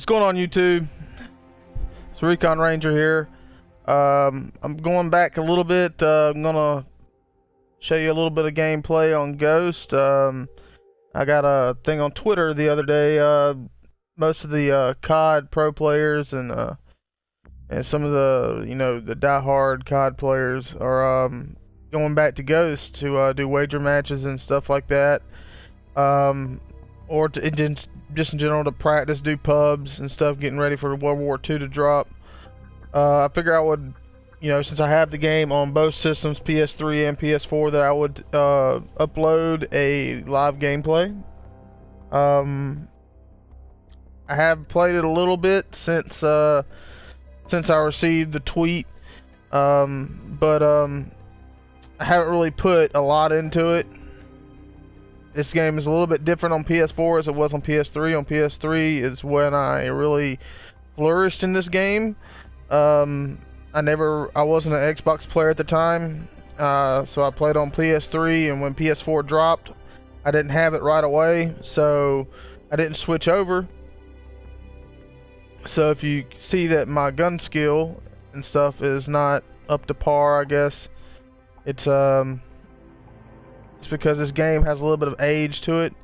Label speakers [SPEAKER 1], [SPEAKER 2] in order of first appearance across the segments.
[SPEAKER 1] What's going on, YouTube? It's ReconRanger here. I'm going back a little bit. I'm gonna show you a little bit of gameplay on Ghost. I got a thing on Twitter the other day. Most of the COD pro players and some of the the diehard COD players are going back to Ghost to do wager matches and stuff like that. Or just in general to practice, do pubs and stuff, getting ready for World War II to drop. I figure I would, since I have the game on both systems, PS3 and PS4, that I would upload a live gameplay. I have played it a little bit since I received the tweet, but I haven't really put a lot into it. This game is a little bit different on PS4 as it was on PS3. On PS3 is when I really flourished in this game. I wasn't an Xbox player at the time, so I played on PS3, and when PS4 dropped, I didn't have it right away, so I didn't switch over. So if you see that my gun skill and stuff is not up to par, I guess it's because this game has a little bit of age to it,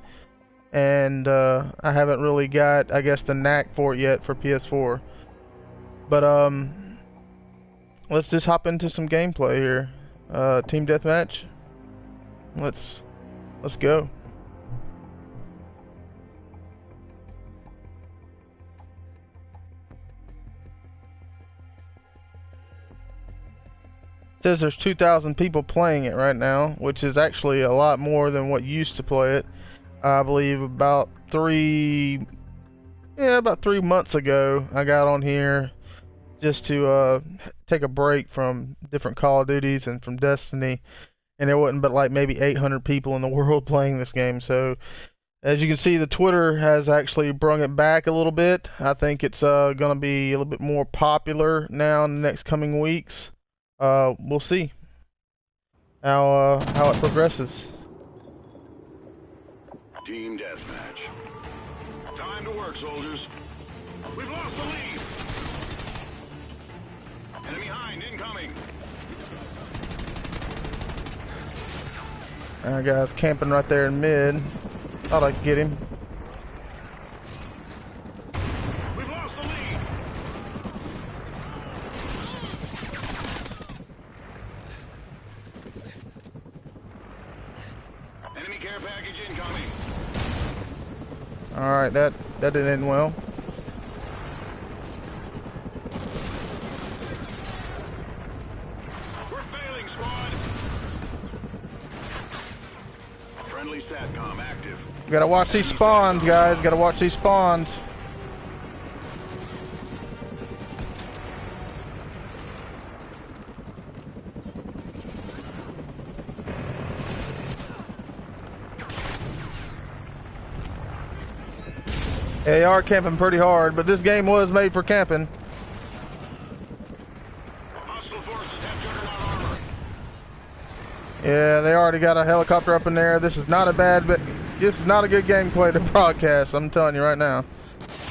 [SPEAKER 1] and I haven't really got, I guess, the knack for it yet for PS4. But let's just hop into some gameplay here. Team deathmatch. Let's go. Says there's 2,000 people playing it right now, which is actually a lot more than what used to play it. I believe about 3 months ago I got on here just to take a break from different Call of Duties and from Destiny, and there wasn't but like maybe 800 people in the world playing this game. So as you can see, the Twitter has actually brung it back a little bit. I think it's gonna be a little bit more popular now in the next coming weeks. We'll see how it progresses.
[SPEAKER 2] Team deathmatch. Time to work, soldiers. We've lost the lead. Enemy hind incoming.
[SPEAKER 1] Guys camping right there in mid. Thought I could get him.
[SPEAKER 2] We've lost the lead. Enemy care package incoming.
[SPEAKER 1] Alright, that didn't end well.
[SPEAKER 2] We're failing, squad. Friendly SATCOM active.
[SPEAKER 1] Gotta watch these spawns, guys. Gotta watch these spawns. Yeah, they are camping pretty hard, but this game was made for camping.
[SPEAKER 2] Hostile forces have juggernaut armor.
[SPEAKER 1] Yeah, they already got a helicopter up in there. This is not a good gameplay to broadcast, I'm telling you right now.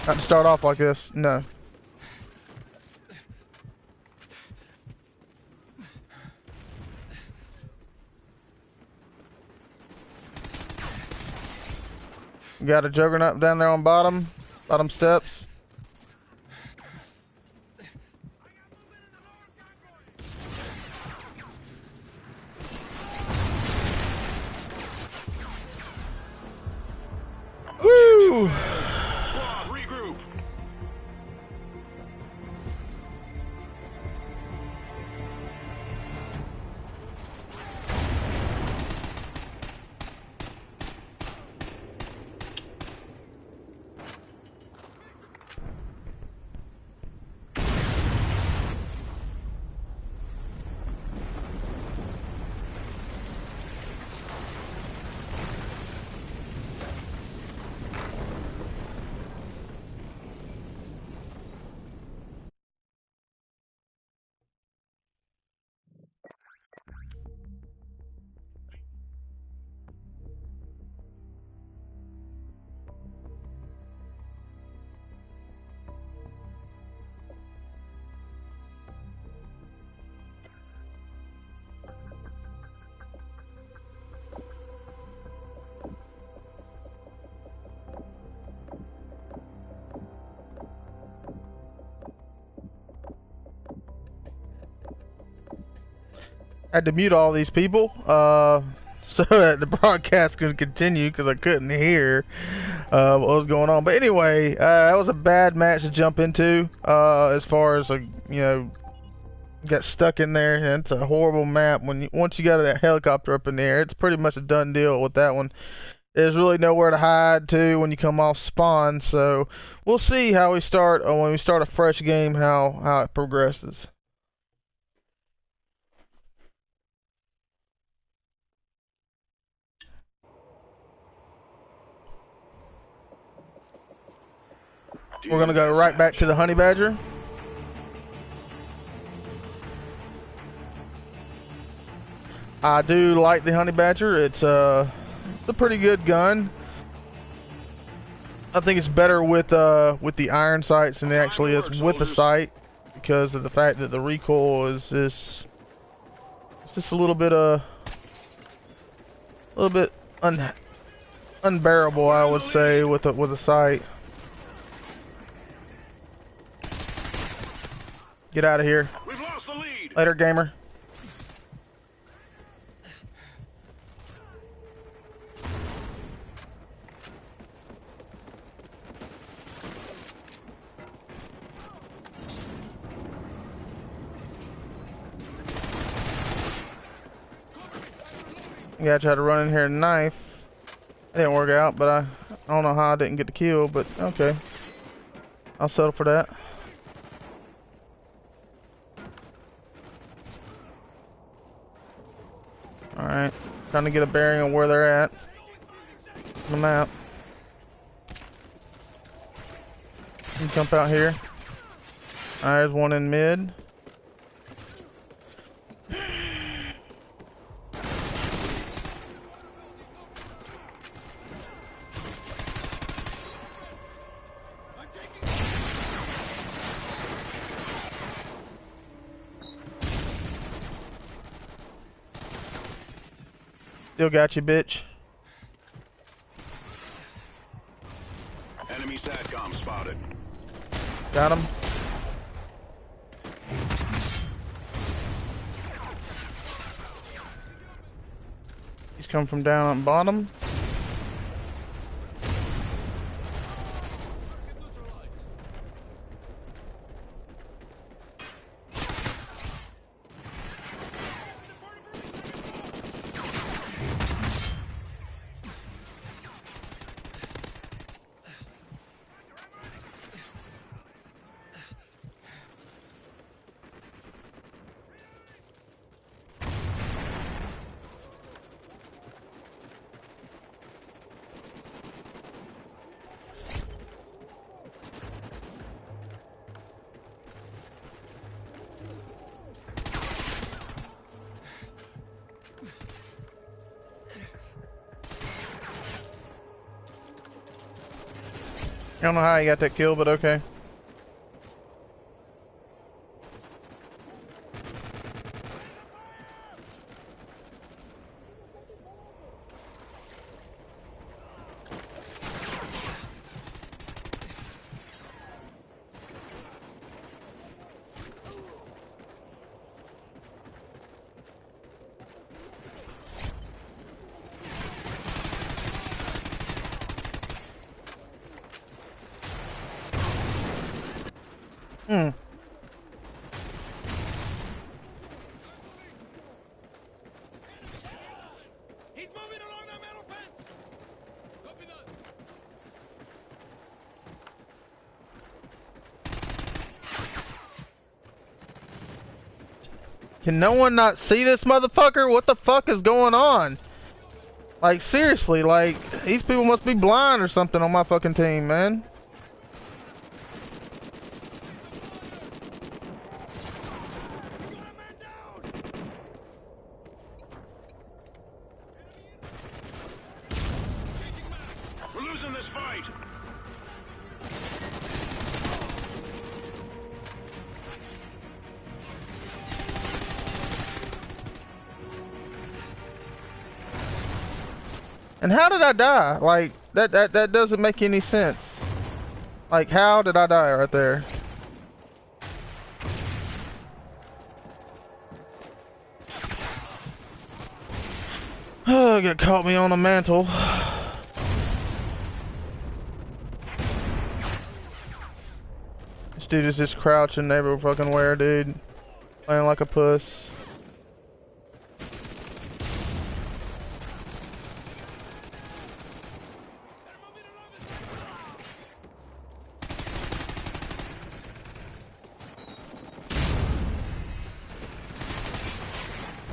[SPEAKER 1] Not to start off like this, no. We got a juggernaut down there on bottom steps. Woo!
[SPEAKER 2] Squad, regroup.
[SPEAKER 1] had to mute all these people, so that the broadcast could continue because I couldn't hear what was going on. But anyway, that was a bad match to jump into. As far as got stuck in there, and it's a horrible map. Once you got that helicopter up in the air, it's pretty much a done deal with that one. There's really nowhere to hide to when you come off spawn. So we'll see how we start, or when we start a fresh game, how it progresses. We're gonna go right back to the Honey Badger. I do like the Honey Badger. It's a pretty good gun. I think it's better with the iron sights than it actually is with the sight, because of the fact that the recoil is just a little bit unbearable, I would say, with a sight. Get out of here.
[SPEAKER 2] We've lost the lead.
[SPEAKER 1] Later, gamer. Yeah, I tried to run in here and knife. It didn't work out, but I don't know how I didn't get the kill, but okay. I'll settle for that. Alright, trying to get a bearing on where they're at on the map. You jump out here. Alright, there's one in mid. Still got you, bitch.
[SPEAKER 2] Enemy SATCOM spotted.
[SPEAKER 1] Got him. He's coming from down on bottom. I don't know how he got that kill, but okay.
[SPEAKER 3] He's moving along that metal fence. Copy that.
[SPEAKER 1] Can no one not see this motherfucker? What the fuck is going on? Like, seriously, like, these people must be blind or something on my fucking team, man.
[SPEAKER 2] We're losing this fight.
[SPEAKER 1] And how did I die? Like, that doesn't make any sense. Like, how did I die right there? Oh, got caught me on a mantle. This dude is just crouching every fucking where, dude. Playing like a puss.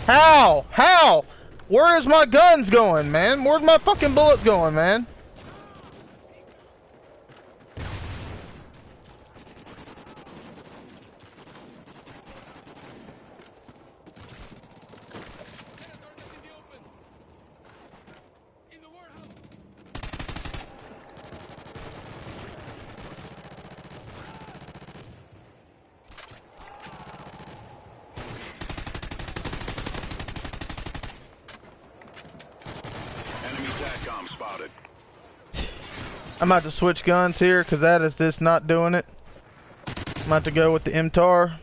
[SPEAKER 1] How? How? Where is my guns going, man? Where's my fucking bullets going, man?
[SPEAKER 2] Spotted.
[SPEAKER 1] I'm about to switch guns here because that is just not doing it. I'm about to go with the MTAR.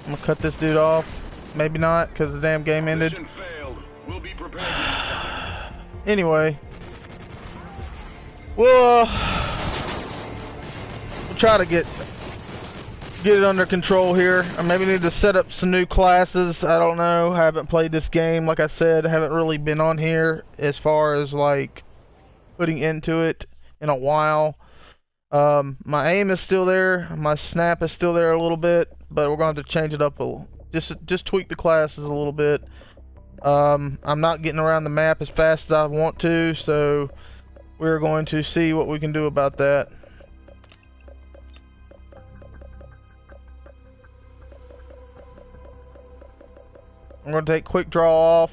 [SPEAKER 1] I'm gonna cut this dude off. Maybe not because the damn game ended.
[SPEAKER 2] Mission failed. We'll be prepared next time.
[SPEAKER 1] Anyway, we'll try to get it under control here. I maybe need to set up some new classes. I don't know. I haven't played this game. Like I said, I haven't really been on here as far as like putting into it in a while. My aim is still there. My snap is still there a little bit, but we're going to have to change it up a little. Just tweak the classes a little bit. I'm not getting around the map as fast as I want to, so we're going to see what we can do about that. I'm going to take quick draw off,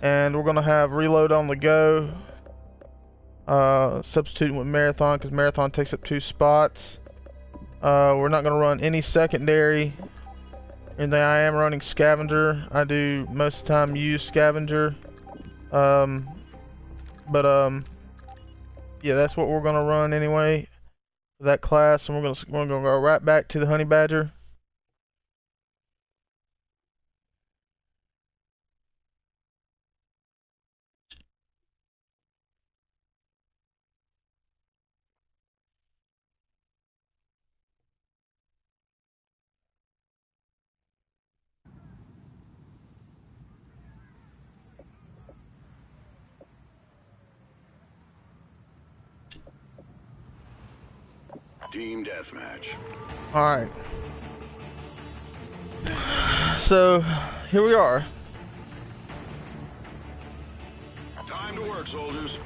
[SPEAKER 1] and we're going to have reload on the go. Substituting with marathon because marathon takes up 2 spots. We're not going to run any secondary, and then I am running scavenger. I do most of the time use scavenger, yeah, that's what we're going to run anyway for that class, and we're going to go right back to the honey badger.
[SPEAKER 2] Team deathmatch.
[SPEAKER 1] Alright. So, here we are.
[SPEAKER 2] Time to work, soldiers.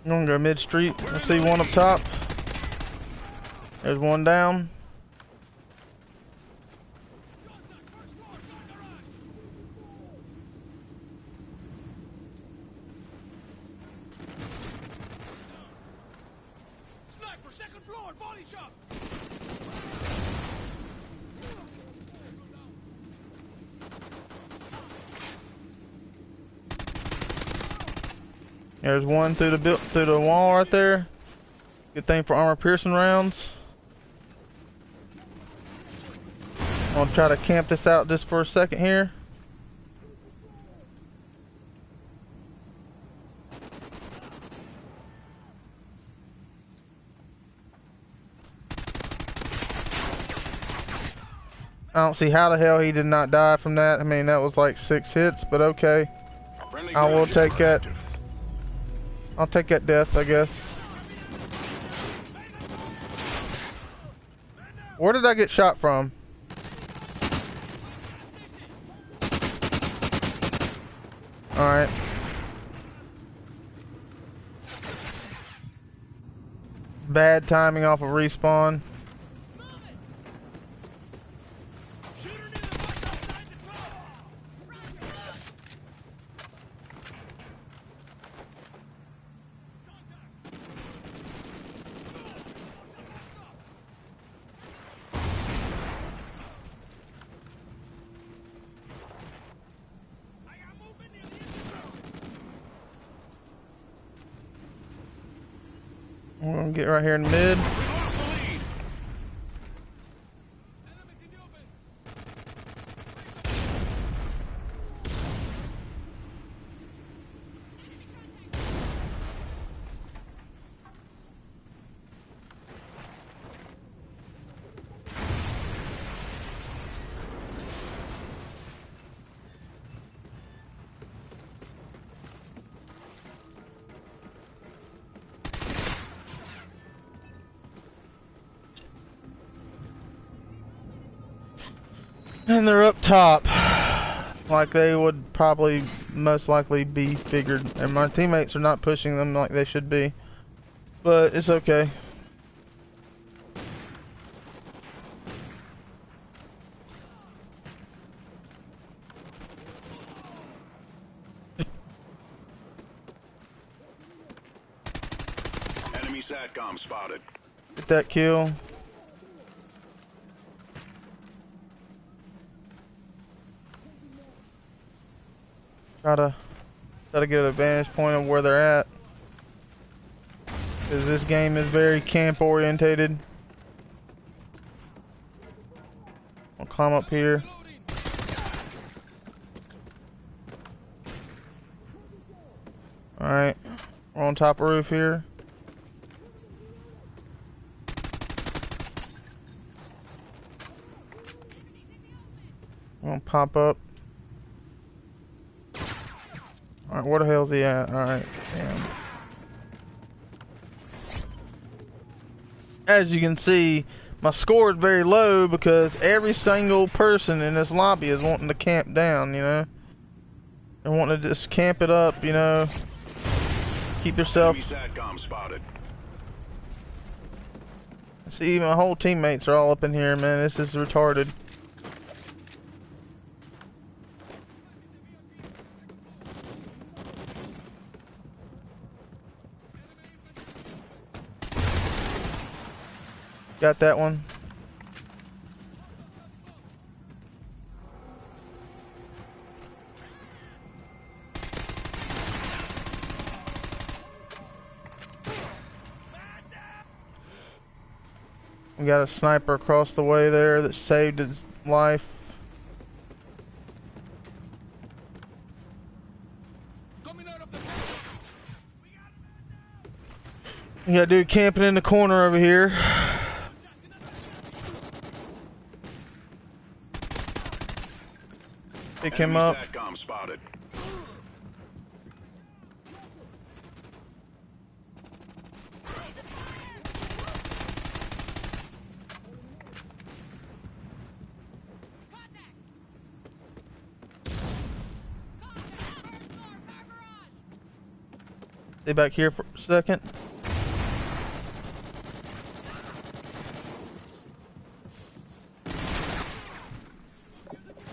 [SPEAKER 1] I'm gonna go mid street. I see one up top. There's one down.
[SPEAKER 3] Sniper, second floor, body shot.
[SPEAKER 1] There's one through the wall right there. Good thing for armor piercing rounds. I'm gonna try to camp this out just for a second here. I don't see how the hell he did not die from that. I mean, that was like 6 hits, but okay. I will take that. I'll take that death, I guess. Where did I get shot from? Alright. Bad timing off of respawn. We're gonna get right here in the mid.
[SPEAKER 2] We've lost the lead.
[SPEAKER 3] Enemies in the open.
[SPEAKER 1] And they're up top. Like they would probably most likely be figured. And my teammates are not pushing them like they should be. But it's okay.
[SPEAKER 2] Enemy SATCOM spotted.
[SPEAKER 1] Get that kill. Try to get a vantage point of where they're at. Because this game is very camp orientated. I'll climb up here. Alright. We're on top of the roof here. I'm gonna pop up. Alright, where the hell's he at? Alright, damn. As you can see, my score is very low because every single person in this lobby is wanting to camp down, you know? They're wanting to just camp it up, you know? Keep yourself...
[SPEAKER 2] Enemy SATCOM spotted.
[SPEAKER 1] See, my whole teammates are all up in here, man. This is retarded. Got that one. We got a sniper across the way there that saved his life.
[SPEAKER 3] Coming out of the
[SPEAKER 1] We got a dude camping in the corner over here. Pick him
[SPEAKER 2] Enemy
[SPEAKER 1] up.
[SPEAKER 2] SATCOM spotted.
[SPEAKER 1] Stay back here for a second.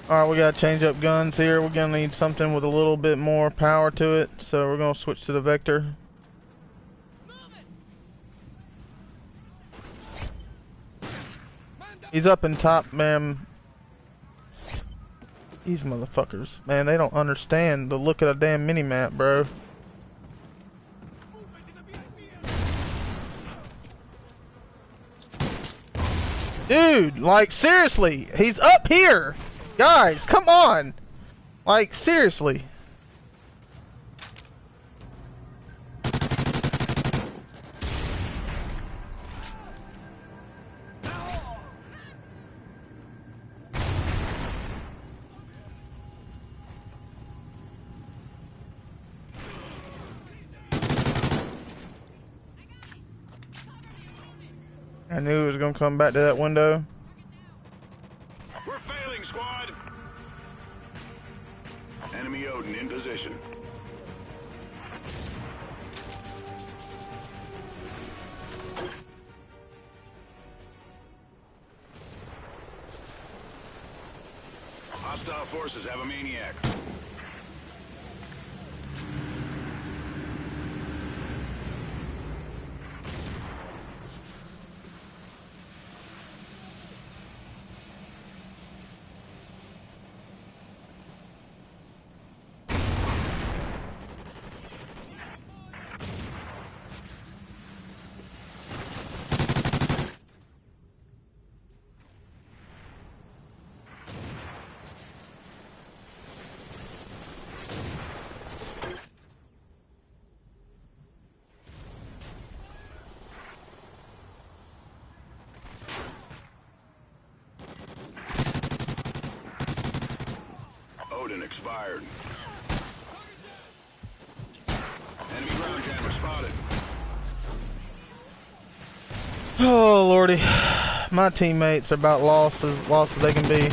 [SPEAKER 1] Alright, we gotta change up guns here. We're gonna need something with a little bit more power to it. So we're gonna switch to the Vector. He's up in top, man. These motherfuckers, man, they don't understand the look at a damn mini-map, bro. Dude, like, seriously, he's up here! Guys, come on! Like, seriously. I knew it was gonna come back to that window.
[SPEAKER 2] We're failing, squad. Enemy Odin in position. Hostile forces have a maniac. expired. Enemy ground jammer spotted.
[SPEAKER 1] Oh lordy, my teammates are about lost as they can be.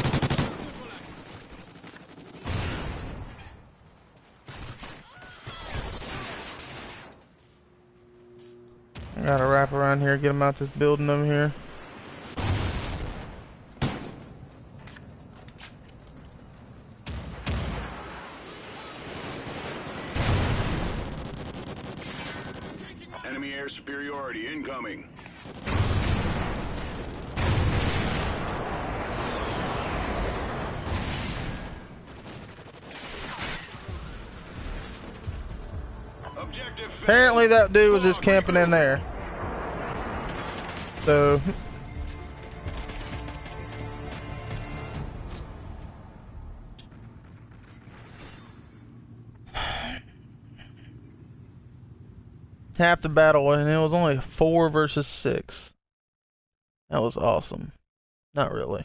[SPEAKER 1] I gotta wrap around here, get them out this building over here.
[SPEAKER 2] Enemy air superiority incoming. Objective failed.
[SPEAKER 1] Apparently that dude was just camping in there. So half the battle, and it was only 4 versus 6. That was awesome. Not really.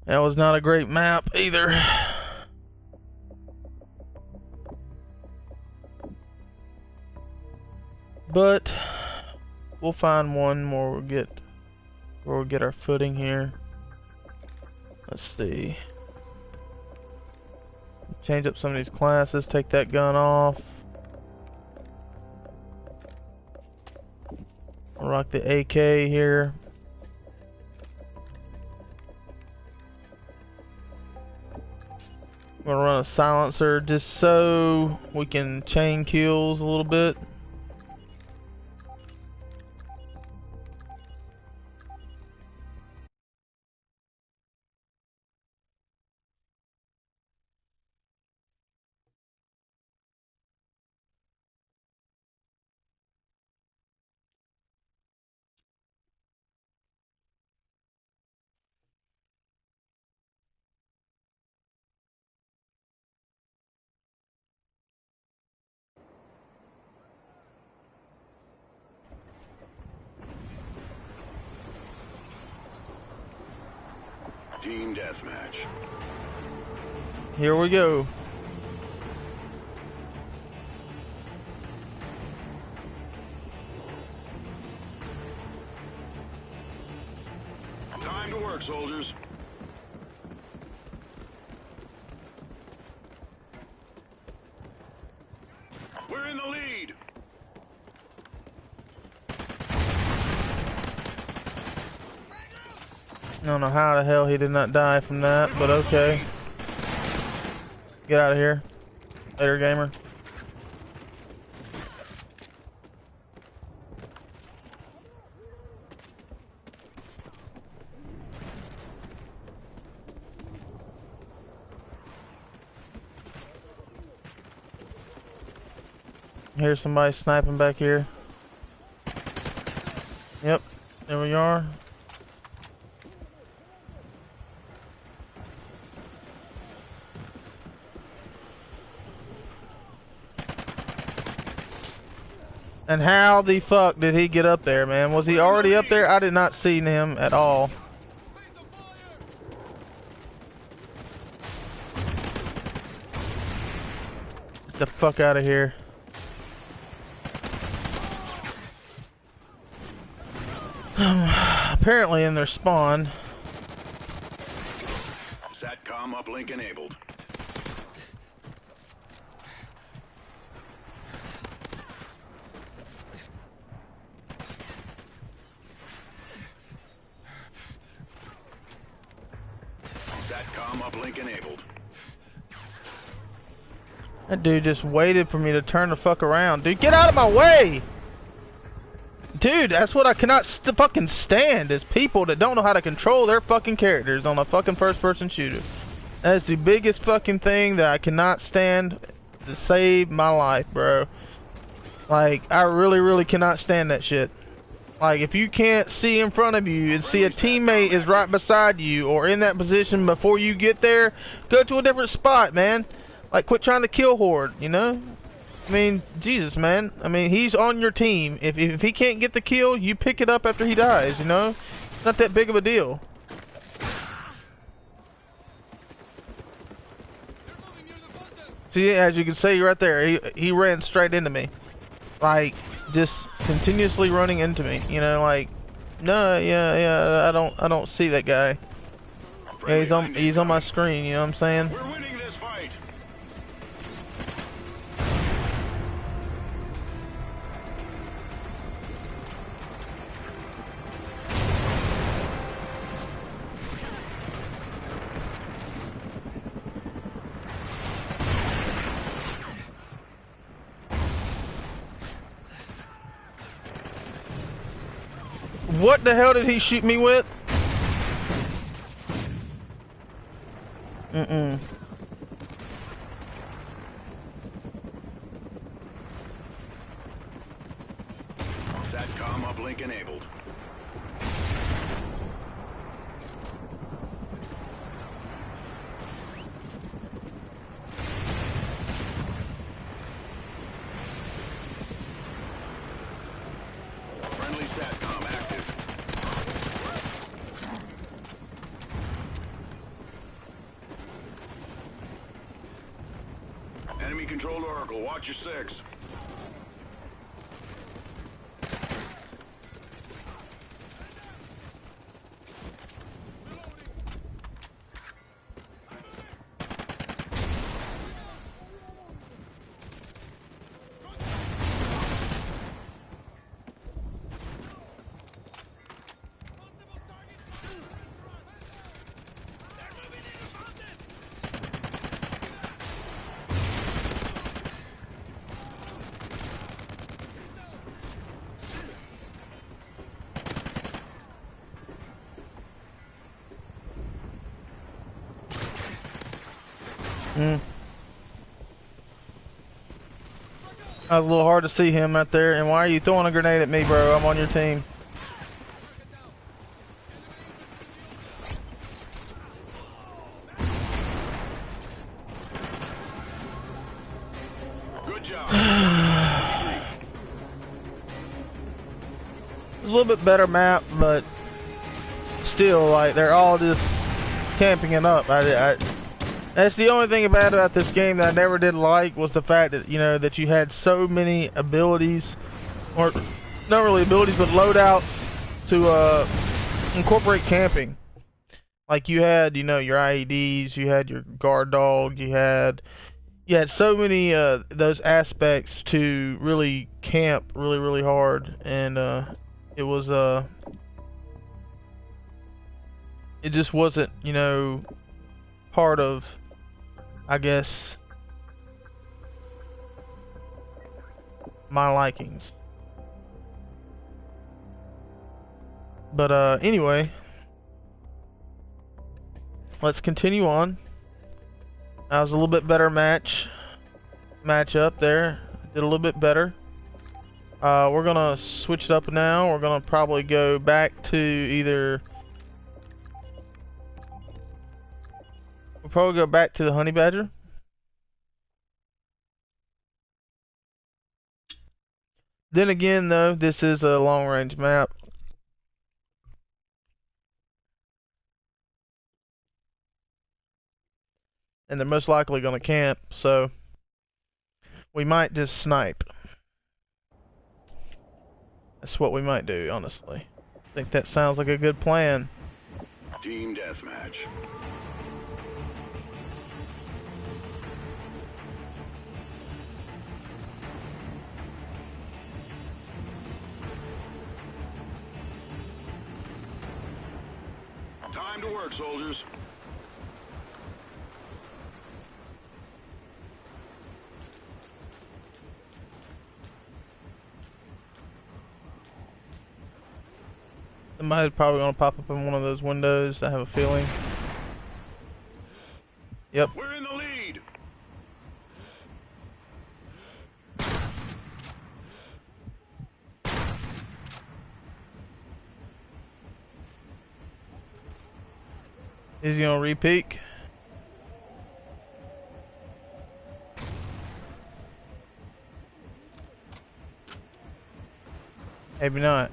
[SPEAKER 1] That was not a great map either. But we'll find one more. We'll get our footing here. Let's see. Change up some of these classes. Take that gun off. I'll rock the AK here. I'm gonna run a silencer just so we can chain kills a little bit.
[SPEAKER 2] Team deathmatch.
[SPEAKER 1] Here we go.
[SPEAKER 2] Time to work, soldiers. We're in the lead.
[SPEAKER 1] I don't know how the hell he did not die from that, but okay. Get out of here. Later, gamer. Here's somebody sniping back here. Yep, there we are. And how the fuck did he get up there, man? Was he already up there? I did not see him at all. Get the fuck out of here. Apparently in their spawn.
[SPEAKER 2] SATCOM uplink enabled. SATCOM uplink enabled.
[SPEAKER 1] That dude just waited for me to turn the fuck around. Dude, get out of my way! Dude, that's what I cannot fucking stand, is people that don't know how to control their fucking characters on a fucking first-person shooter. That's the biggest fucking thing that I cannot stand to save my life, bro. Like, I really, really cannot stand that shit. Like, if you can't see in front of you and see a teammate is right beside you or in that position before you get there, go to a different spot, man. Like, quit trying to kill horde, you know? I mean, Jesus, man. I mean, he's on your team. If he can't get the kill, you pick it up after he dies, you know? It's not that big of a deal. See, as you can see right there, he ran straight into me. Like, just continuously running into me. You know, like, no, yeah, I don't see that guy. Yeah, he's on my screen, you know what I'm saying?
[SPEAKER 2] We're winning this fight.
[SPEAKER 1] What the hell did he shoot me with? Mm-mm.
[SPEAKER 2] SATCOM uplink enabled. Friendly SATCOM active. Enemy controlled Oracle, watch your 6.
[SPEAKER 1] Mm. That was a little hard to see him right there. And why are you throwing a grenade at me, bro? I'm on your team.
[SPEAKER 2] Good job.
[SPEAKER 1] It's a little bit better map, but still, like, they're all just camping it up. That's the only thing bad about this game that I never did like, was the fact that, you know, that you had so many abilities, or not really abilities, but loadouts to incorporate camping. Like, you had, you know, your IEDs, you had your guard dog, you had so many those aspects to really camp really hard, and it was it just wasn't, you know, part of, I guess, my likings. But anyway, let's continue on. That was a little bit better match up there. Did a little bit better. We're gonna switch it up now. We're gonna probably go back to either. We'll probably go back to the Honey Badger. Then again, though, this is a long-range map. And they're most likely going to camp, so we might just snipe. That's what we might do, honestly. I think that sounds like a good plan.
[SPEAKER 2] Team deathmatch. Time to work, soldiers.
[SPEAKER 1] Somebody's probably going to pop up in one of those windows, I have a feeling. Yep.
[SPEAKER 2] We're in the lead.
[SPEAKER 1] Is he going to re-peek? Maybe not.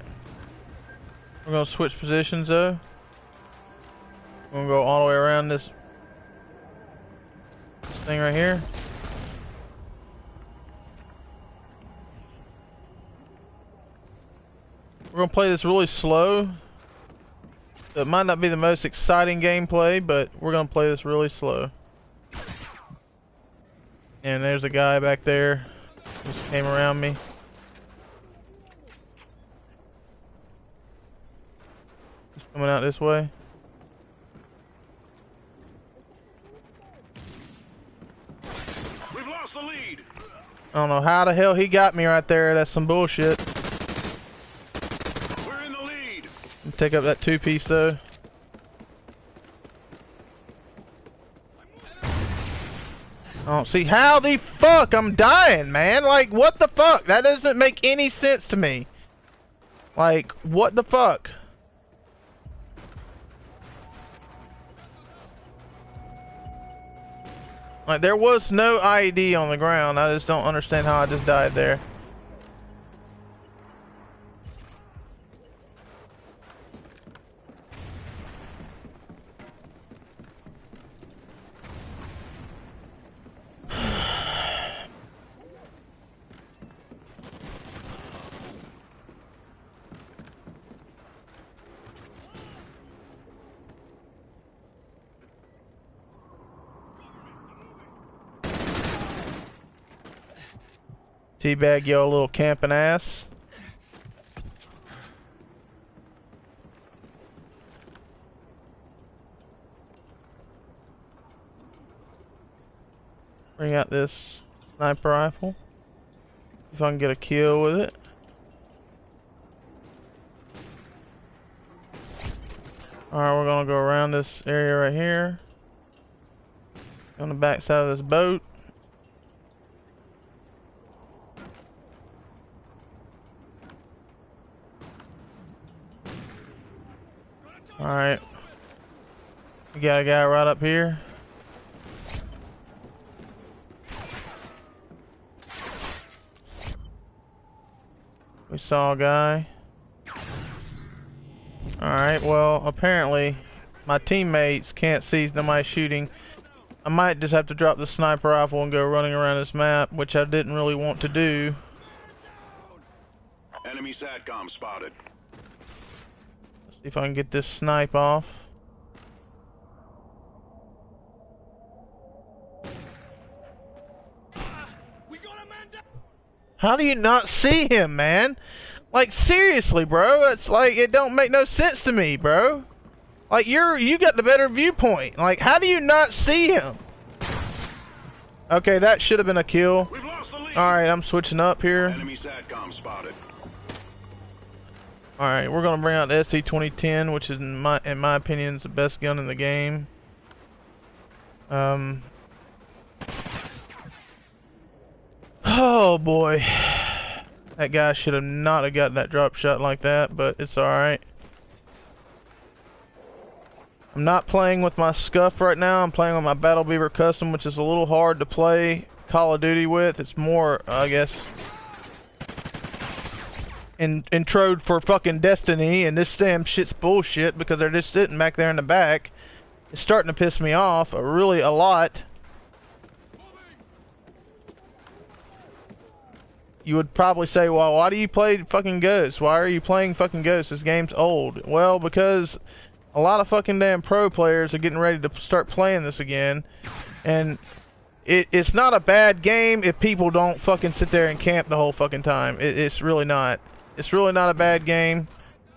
[SPEAKER 1] We're going to switch positions though. We're going to go all the way around this thing right here. We're gonna play this really slow. It might not be the most exciting gameplay, but we're gonna play this really slow. And there's a guy back there. Just came around me. He's coming out this way.
[SPEAKER 2] We've lost the lead.
[SPEAKER 1] I don't know how the hell he got me right there. That's some bullshit.
[SPEAKER 2] We're in the lead.
[SPEAKER 1] Take up that 2-piece though. I don't see how the fuck I'm dying, man. Like, what the fuck? That doesn't make any sense to me. Like, what the fuck? Like, there was no IED on the ground. I just don't understand how I just died there. Teabag yo little camping ass. Bring out this sniper rifle. If I can get a kill with it. Alright, we're gonna go around this area right here. On the back side of this boat. Alright. We got a guy right up here. We saw a guy. Alright, well, apparently my teammates can't see nobody shooting. I might just have to drop the sniper rifle and go running around this map, which I didn't really want to do.
[SPEAKER 2] Enemy SATCOM spotted.
[SPEAKER 1] See if I can get this snipe off.
[SPEAKER 3] We got a man down.
[SPEAKER 1] How do you not see him, man? Like, seriously, bro. It's like, it don't make no sense to me, bro. Like, you got the better viewpoint. Like, how do you not see him? Okay, that should have been a kill.
[SPEAKER 2] We've lost the lead.
[SPEAKER 1] Alright, I'm switching up here.
[SPEAKER 2] Enemy SATCOM spotted.
[SPEAKER 1] Alright, we're gonna bring out the SC-2010, which is in my opinion is the best gun in the game. Oh boy. That guy should have not have gotten that drop shot like that, but it's alright. I'm not playing with my Scuff right now. I'm playing with my Battle Beaver Custom, which is a little hard to play Call of Duty with. It's more, I guess, introed for fucking Destiny, and this damn shit's bullshit because they're just sitting back there in the back. It's starting to piss me off, really a lot. You would probably say, well, why do you play fucking Ghost? Why are you playing fucking Ghost? This game's old. Well, because a lot of fucking damn pro players are getting ready to start playing this again, and it's not a bad game if people don't fucking sit there and camp the whole fucking time. It's really not. It's really not a bad game.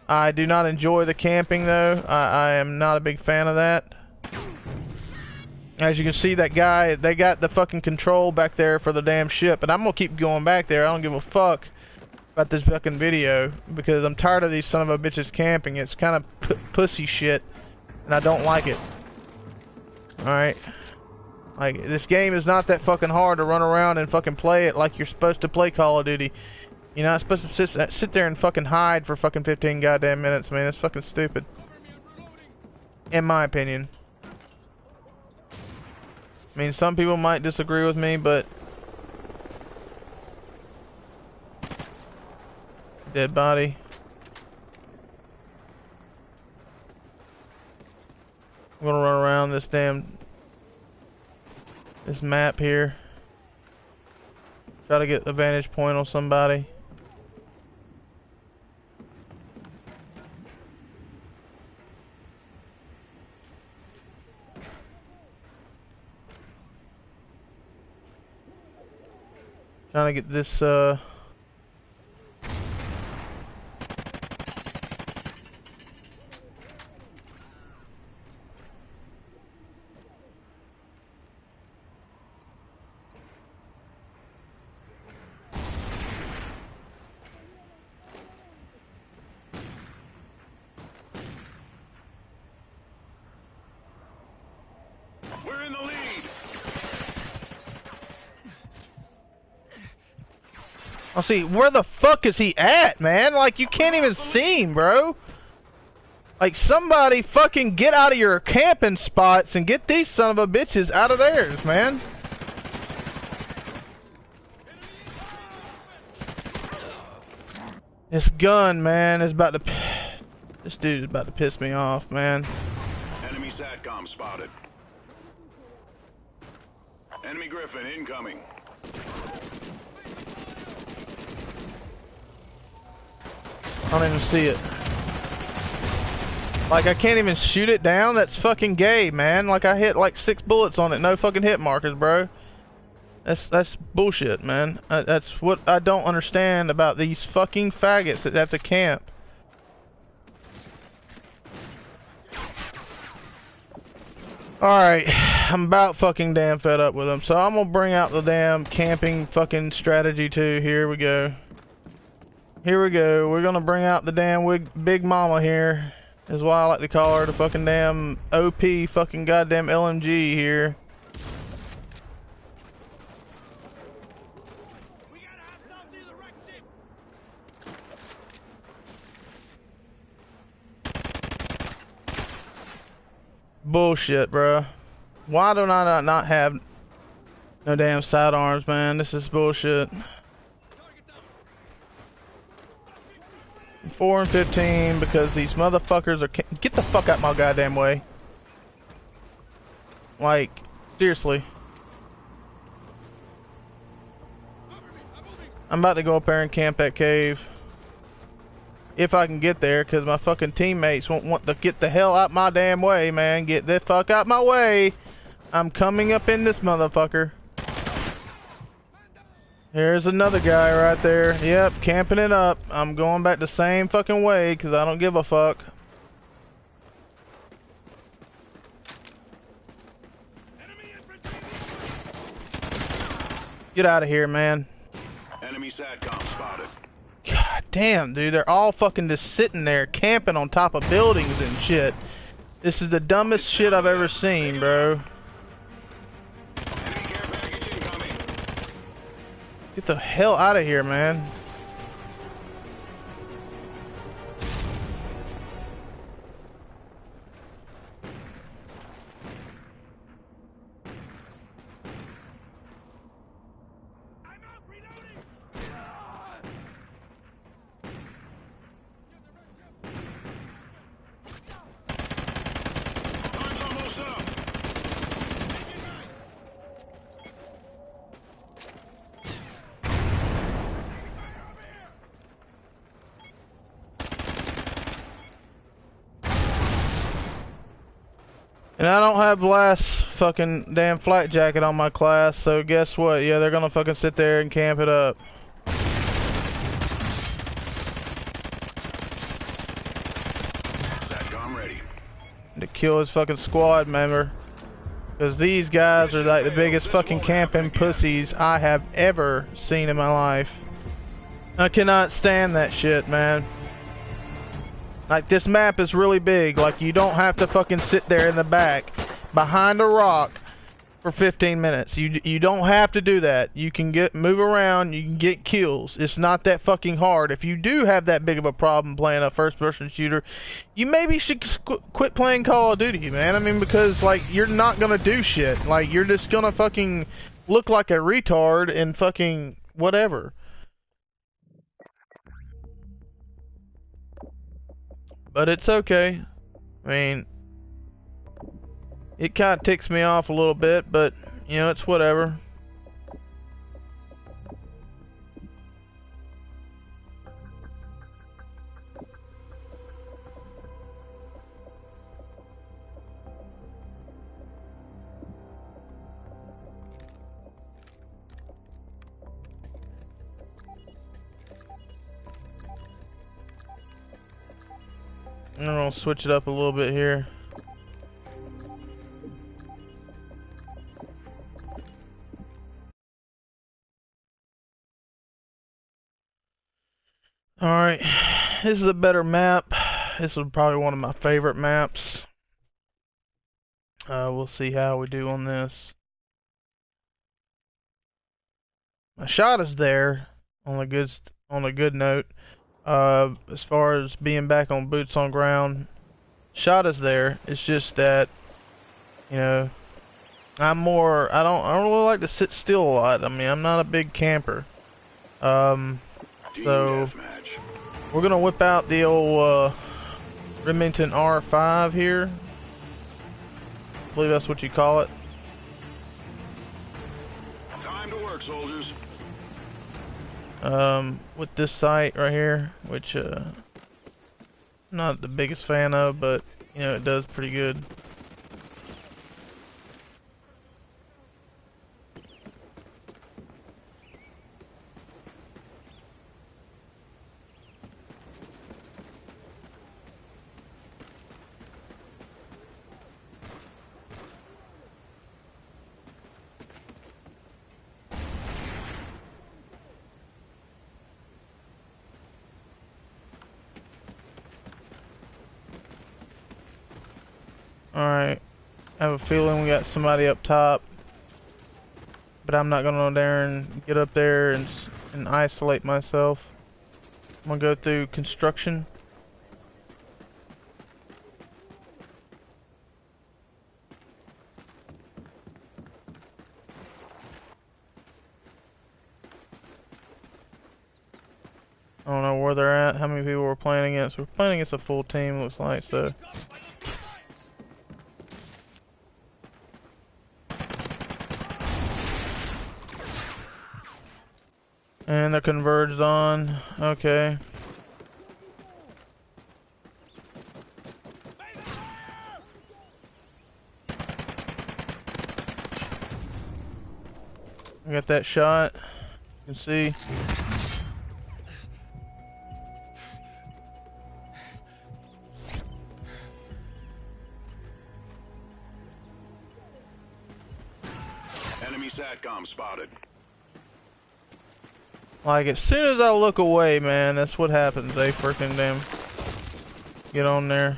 [SPEAKER 1] I do not enjoy the camping though. I am not a big fan of that. As you can see, that guy, they got the fucking control back there for the damn ship, and I'm gonna keep going back there. I don't give a fuck about this fucking video because I'm tired of these son of a bitches camping. It's kind of pussy shit, and I don't like it. Alright. Like, this game is not that fucking hard to run around and fucking play it like you're supposed to play Call of Duty. You're not supposed to sit there and fucking hide for fucking 15 goddamn minutes, man. It's fucking stupid. In my opinion. I mean, some people might disagree with me, but dead body. I'm gonna run around this map here. Try to get a vantage point on somebody. Trying to get this,
[SPEAKER 2] We're in the lead.
[SPEAKER 1] I'll see, where the fuck is he at, man? Like, you can't even see him, bro. Like, somebody fucking get out of your camping spots and get these son of a bitches out of theirs, man. This gun, man, is about to... This dude is about to piss me off, man.
[SPEAKER 2] Enemy SATCOM spotted. Enemy Griffin incoming.
[SPEAKER 1] I don't even see it. Like, I can't even shoot it down? That's fucking gay, man. Like, I hit like 6 bullets on it, no fucking hit markers, bro. That's bullshit, man. That's what I don't understand about these fucking faggots at the camp. Alright, I'm about fucking damn fed up with them, so I'm gonna bring out the damn camping fucking strategy too. Here we go. Here we go. We're gonna bring out the damn big mama here. Is why I like to call her the fucking damn OP fucking goddamn LMG here.
[SPEAKER 3] We got a hostile near the wreck ship.
[SPEAKER 1] Bullshit, bruh. Why do I not have no damn sidearms, man? This is bullshit. 4 and 15 because these motherfuckers are... Get the fuck out my goddamn way. Like, seriously. I'm about to go up there and camp that cave. If I can get there, because my fucking teammates won't want to get the hell out my damn way, man. Get the fuck out my way. I'm coming up in this motherfucker. Here's another guy right there. Yep, camping it up. I'm going back the same fucking way, because I don't give a fuck. Get out of here, man.
[SPEAKER 2] Enemy SATCOM spotted.
[SPEAKER 1] God damn, dude, they're all fucking just sitting there camping on top of buildings and shit. This is the dumbest shit I've ever seen, bro.
[SPEAKER 2] Enemy care package incoming.
[SPEAKER 1] Get the hell out of here, man.
[SPEAKER 3] I'm out reloading.
[SPEAKER 2] Time's almost up.
[SPEAKER 1] And I don't have the last fucking damn flight jacket on my class, so guess what? Yeah, they're gonna fucking sit there and camp it up.
[SPEAKER 2] SATCOM ready.
[SPEAKER 1] To kill his fucking squad member. Because these guys are like the biggest fucking camping pussies I have ever seen in my life. I cannot stand that shit, man. Like, this map is really big. Like, you don't have to fucking sit there in the back behind a rock for 15 minutes. You don't have to do that. You can move around, you can get kills. It's not that fucking hard. If you do have that big of a problem playing a first-person shooter, you maybe should quit playing Call of Duty, man. I mean, because, like, you're not gonna do shit. Like, you're just gonna fucking look like a retard and fucking whatever. But it's okay. I mean, it kind of ticks me off a little bit, but, you know, it's whatever. I'm gonna switch it up a little bit here. Alright, this is a better map. This is probably one of my favorite maps. We'll see how we do on this. My shot is there on a good note. As far as being back on boots on ground, shot is there. It's just that, you know, I don't really like to sit still a lot. I mean, I'm not a big camper. So we're gonna whip out the old Remington R5 here. I believe that's what you call it.
[SPEAKER 2] Time to work, soldiers.
[SPEAKER 1] With this sight right here, which I'm not the biggest fan of, but you know, it does pretty good. Alright, I have a feeling we got somebody up top, but I'm not gonna dare and get up there and isolate myself. I'm gonna go through construction. I don't know where they're at, how many people we're playing against. We're playing against a full team, looks like, so. And they're converged on. Okay. I got that shot. You can see.
[SPEAKER 2] Enemy SATCOM spotted.
[SPEAKER 1] Like, as soon as I look away, man, that's what happens. They freaking damn get on there.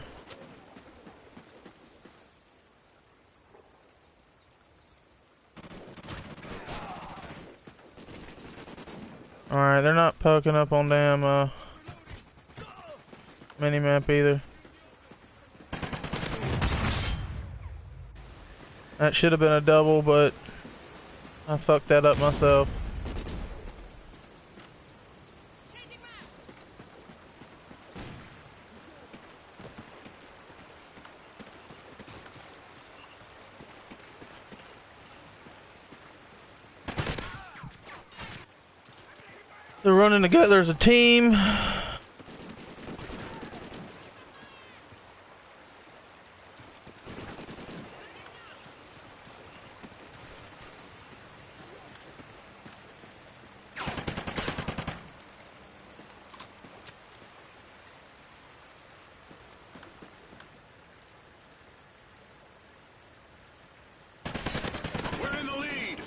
[SPEAKER 1] Alright, they're not poking up on damn mini-map either. That should have been a double, but I fucked that up myself. They're running together as a team.
[SPEAKER 2] We're in the lead.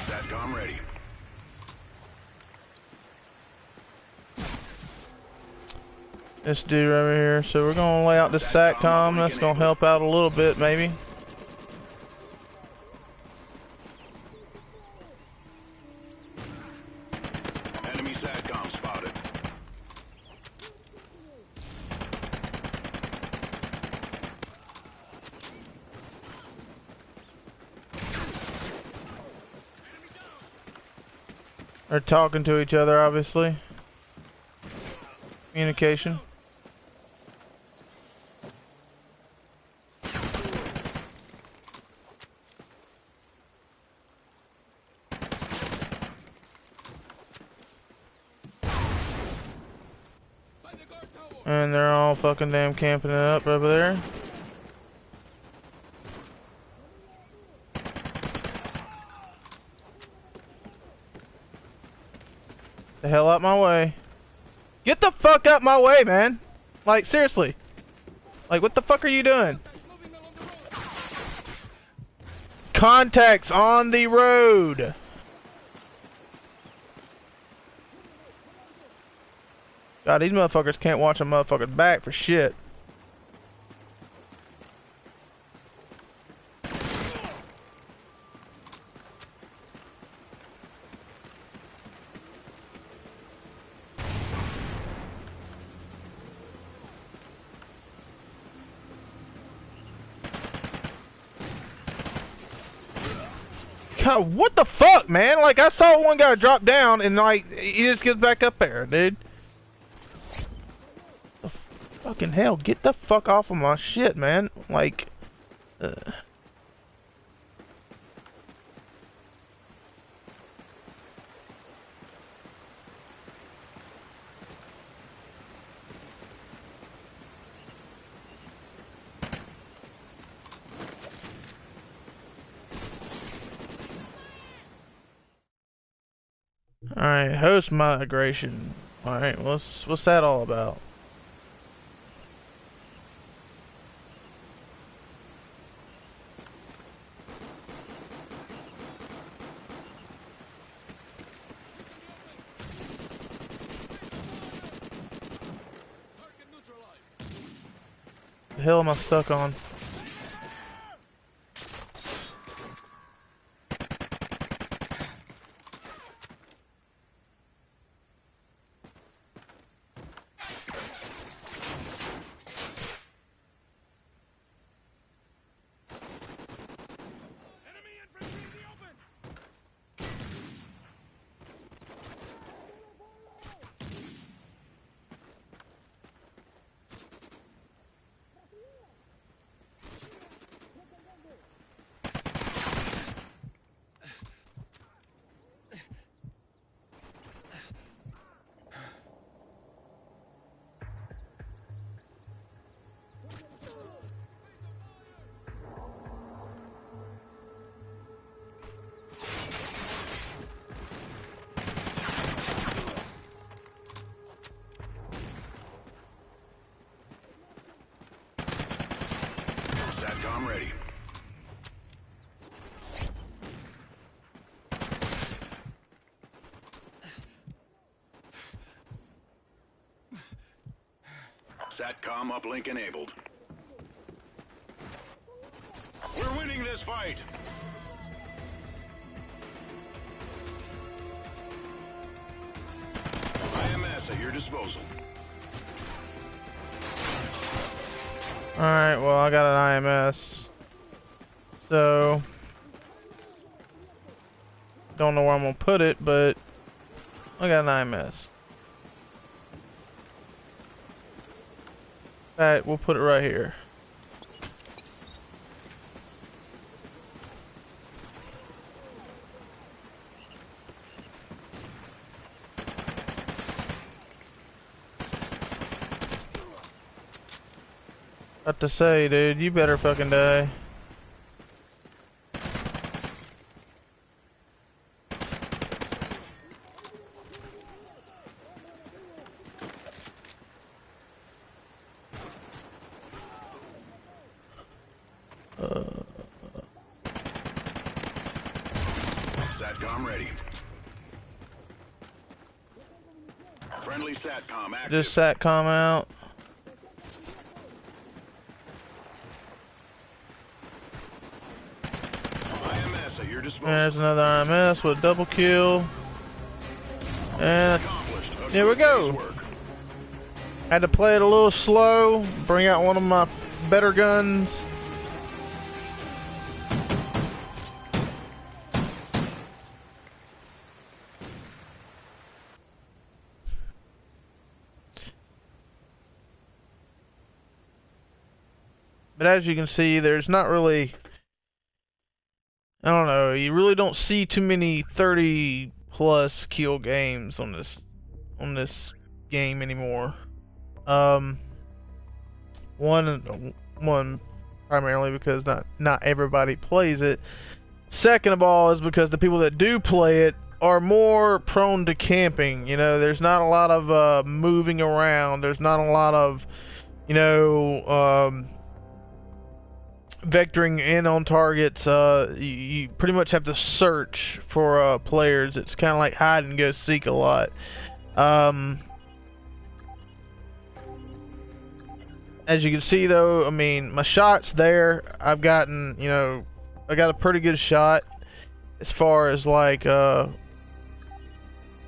[SPEAKER 2] SATCOM ready.
[SPEAKER 1] This dude over here. So we're gonna lay out the SATCOM. That's gonna help out a little bit, maybe.
[SPEAKER 2] Enemy SATCOM spotted.
[SPEAKER 1] They're talking to each other, obviously. Communication. And they're all fucking damn camping it up over there. The hell out my way. Get the fuck out my way, man. Like, seriously. Like, what the fuck are you doing? Contacts on the road. God, these motherfuckers can't watch a motherfucker's back for shit. God, what the fuck, man? Like, I saw one guy drop down and, like, he just gets back up there, dude. The fucking hell, get the fuck off of my shit, man. Like, Alright, host migration. Alright, what's that all about?
[SPEAKER 3] Target neutralized.
[SPEAKER 1] The hell am I stuck on?
[SPEAKER 3] Enemy infantry in the open.
[SPEAKER 2] SATCOM ready. SATCOM uplink enabled. We're winning this fight! IMS at your disposal.
[SPEAKER 1] Alright, well, I got an IMS. So, don't know where I'm gonna put it, but I got an IMS. Alright, we'll put it right here. What to say, dude? You better fucking die.
[SPEAKER 2] SATCOM ready. Friendly SATCOM active.
[SPEAKER 1] Just SATCOM out.
[SPEAKER 2] IMS at your disposal.
[SPEAKER 1] There's another IMS with double kill. And
[SPEAKER 2] Accomplished. A
[SPEAKER 1] here we
[SPEAKER 2] good
[SPEAKER 1] go.
[SPEAKER 2] day's work.
[SPEAKER 1] had to play it a little slow, bring out one of my better guns. But as you can see, there's not really, I don't know, you really don't see too many 30 plus kill games on this game anymore. Um, one primarily because not everybody plays it. Second of all is because the people that do play it are more prone to camping. You know, there's not a lot of moving around. There's not a lot of, you know, vectoring in on targets. You pretty much have to search for players. It's kind of like hide and go seek a lot. As you can see though, I mean, my shot's there. I've gotten, you know, I got a pretty good shot as far as like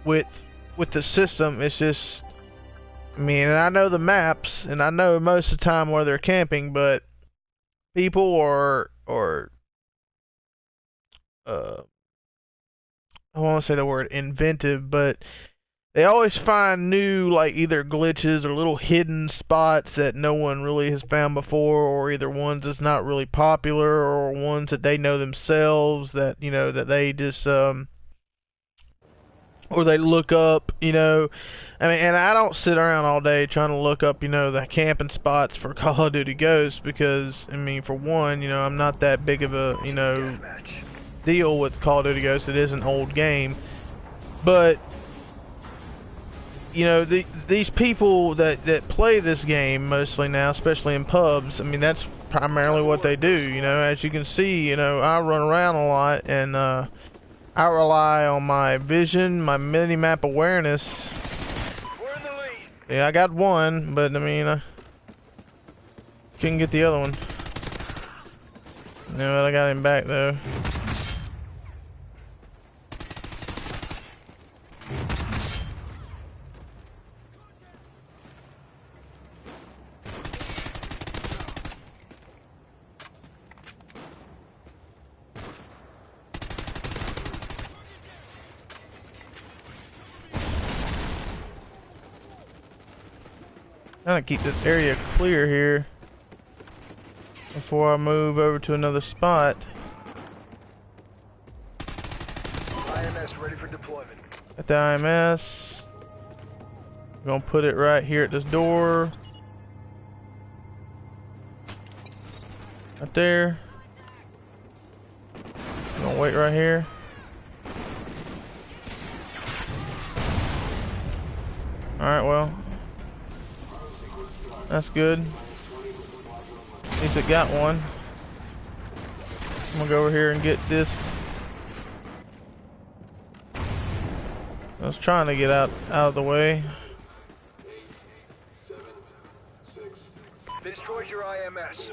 [SPEAKER 1] with the system. It's just, I mean, and I know the maps and I know most of the time where they're camping, but people are I won't say the word inventive, but they always find new, like, either glitches or little hidden spots that no one really has found before, or either ones that's not really popular, or ones that they know themselves that, you know, that they just, or they look up, you know. I mean, and I don't sit around all day trying to look up, you know, the camping spots for Call of Duty Ghosts because, I mean, for one, you know, I'm not that big of a, you know, deal with Call of Duty Ghosts. It is an old game. But you know, these people that play this game mostly now, especially in pubs, I mean, that's primarily what they do. You know, as you can see, you know, I run around a lot, and I rely on my vision, my mini-map awareness.
[SPEAKER 2] We're in the lead.
[SPEAKER 1] Yeah, I got one, but I mean, I couldn't get the other one. You know what, I got him back though. Trying to keep this area clear here before I move over to another spot.
[SPEAKER 2] IMS ready for deployment.
[SPEAKER 1] At the IMS, I'm gonna put it right here at this door, right there. I'm gonna wait right here. All right, well. That's good. At least it got one. I'm gonna go over here and get this. I was trying to get out of the way.
[SPEAKER 2] They destroyed your IMS.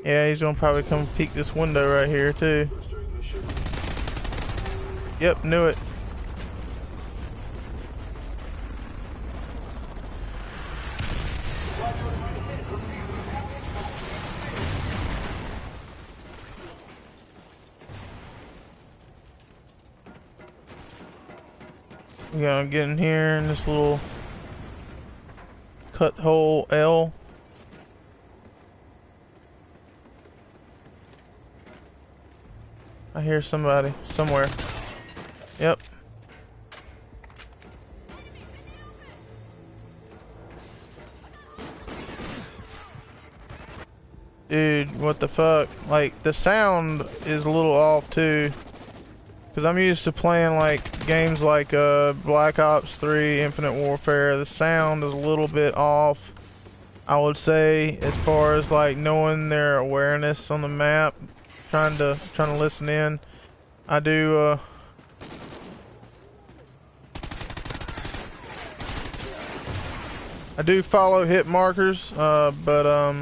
[SPEAKER 1] Yeah, he's gonna probably come peek this window right here too. Yep, knew it. We're gonna get in here in this little cut hole L. I hear somebody somewhere. Yep. Dude, what the fuck? Like, the sound is a little off too. Because I'm used to playing like games like Black Ops 3, Infinite Warfare. The sound is a little bit off, I would say, as far as like knowing their awareness on the map. Trying to listen in. I do follow hit markers, but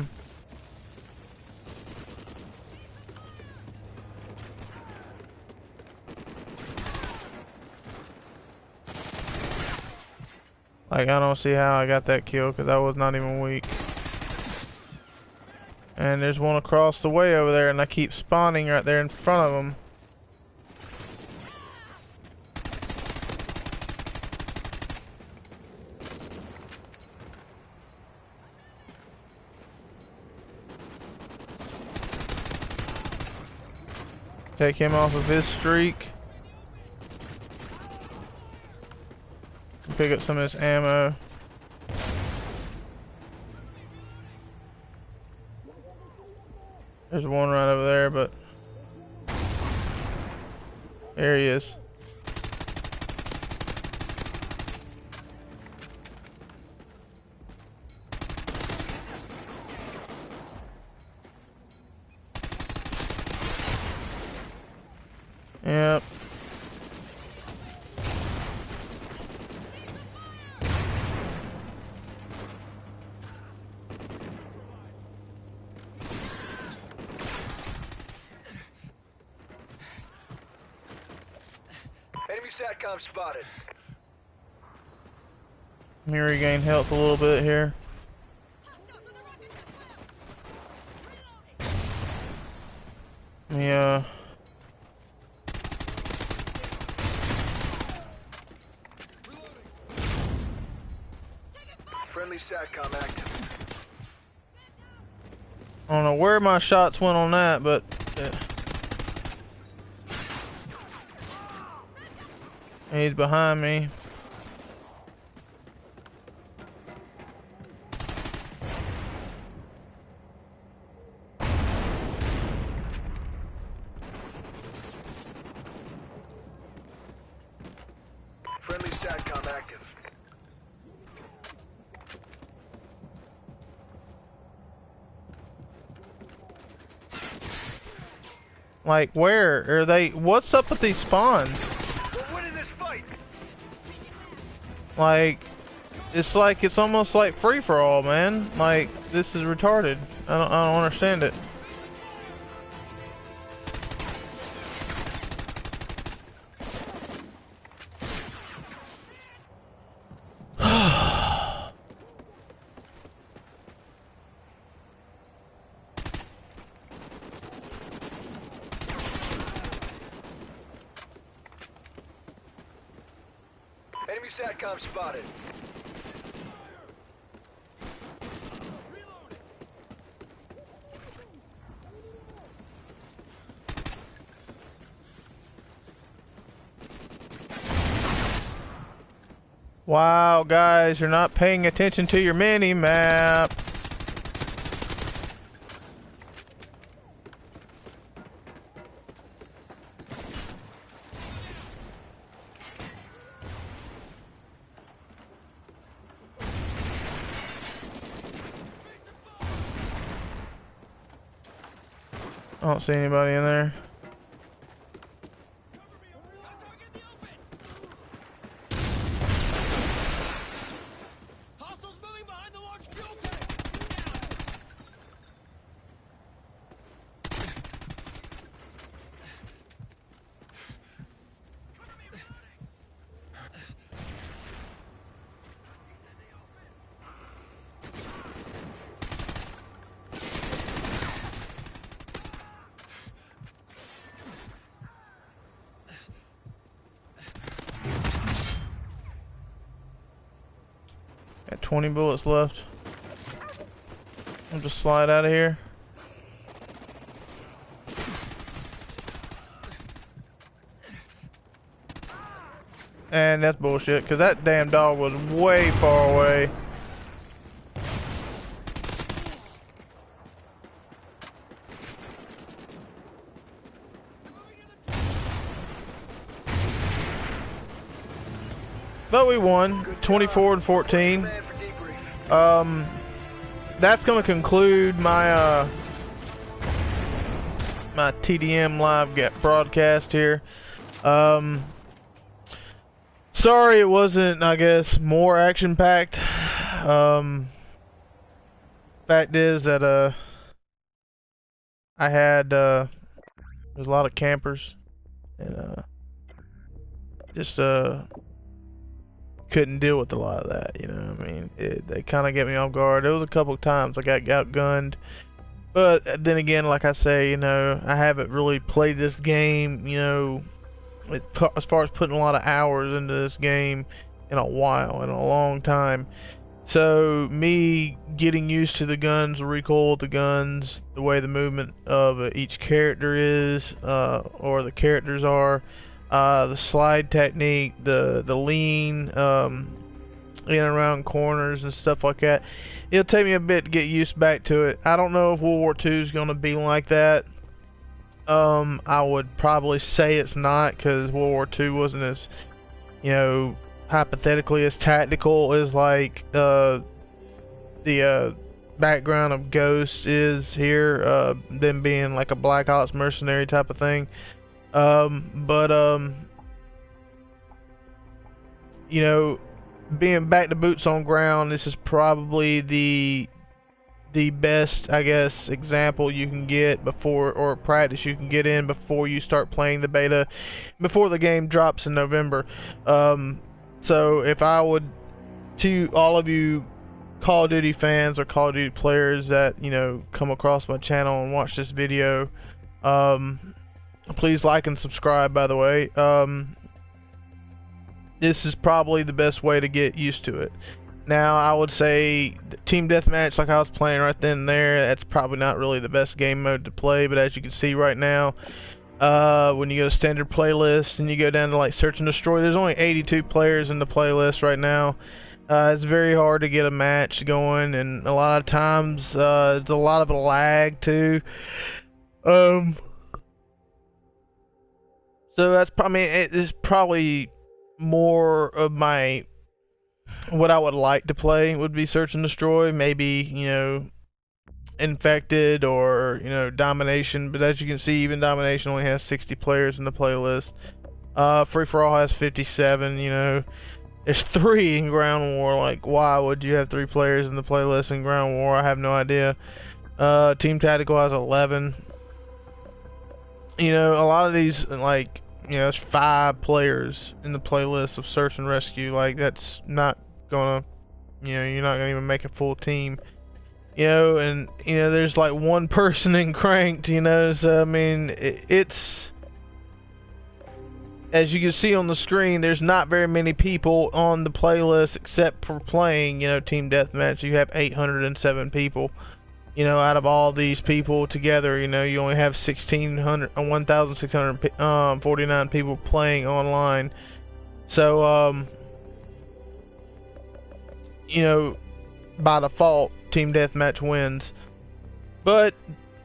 [SPEAKER 1] like, I don't see how I got that kill because I was not even weak. And there's one across the way over there, and I keep spawning right there in front of them. Take him off of his streak. Pick up some of this ammo. There's one right over there, but there he is. Yep.
[SPEAKER 3] Enemy SATCOM spotted.
[SPEAKER 1] Let me regain health a little bit here. Yeah.
[SPEAKER 3] Friendly SATCOM active.
[SPEAKER 1] I don't know where my shots went on that, but he's behind me.
[SPEAKER 3] Friendly SATCOM active.
[SPEAKER 1] Like, where are they? What's up with these spawns?
[SPEAKER 3] We're winning this fight.
[SPEAKER 1] Like, it's almost like free for all, man. Like, this is retarded. I don't understand it.
[SPEAKER 3] Enemy SATCOM spotted.
[SPEAKER 1] Wow, guys, you're not paying attention to your mini map. I don't see anybody in there.
[SPEAKER 3] Hostiles moving behind the large fuel tank.
[SPEAKER 1] Got 20 bullets left. I'll just slide out of here. And that's bullshit, because that damn dog was way far away. But we won, 24-14. That's going to conclude my my TDM live broadcast here. Sorry it wasn't, I guess, more action-packed. Fact is that I had there's a lot of campers, and just couldn't deal with a lot of that, you know what I mean? They kind of get me off guard. There was a couple of times I got outgunned, but then again, like I say, you know, I haven't really played this game, you know, as far as putting a lot of hours into this game in a long time. So me getting used to the guns, the recoil of the guns, the way the movement of each character is, or the characters are, the slide technique, the lean, in and around corners and stuff like that. It'll take me a bit to get used back to it. I don't know if World War II is going to be like that. I would probably say it's not, because World War II wasn't as, you know, hypothetically as tactical as like the background of Ghost is here, them being like a Black Ops mercenary type of thing. You know, being back to boots on ground, this is probably the best, I guess, example you can get before, or practice you can get in before you start playing the beta, before the game drops in November. So if I would, to all of you Call of Duty fans or Call of Duty players that, you know, come across my channel and watch this video, please like and subscribe, by the way. This is probably the best way to get used to it. Now, I would say Team Deathmatch, like I was playing right then and there, that's probably not really the best game mode to play, but as you can see right now, when you go to standard playlist and you go down to like search and destroy, there's only 82 players in the playlist right now. It's very hard to get a match going, and a lot of times there's a lot of lag too. So that's probably, it is probably more of my, what I would like to play would be search and destroy, maybe, you know, infected or, you know, domination. But as you can see, even domination only has 60 players in the playlist. Free for all has 57. You know, there's 3 in ground war. Like, why would you have 3 players in the playlist in ground war? I have no idea. Team tactical has 11. You know, a lot of these, like, you know, there's 5 players in the playlist of search and rescue. Like, that's not gonna, you know, you're not gonna even make a full team. You know, and, you know, there's like 1 person in cranked, you know, so I mean, it's, as you can see on the screen, there's not very many people on the playlist except for playing, you know, Team Deathmatch. You have 807 people. You know, out of all these people together, you know, you only have 1,649 people playing online. So, you know, by default, Team Deathmatch wins. But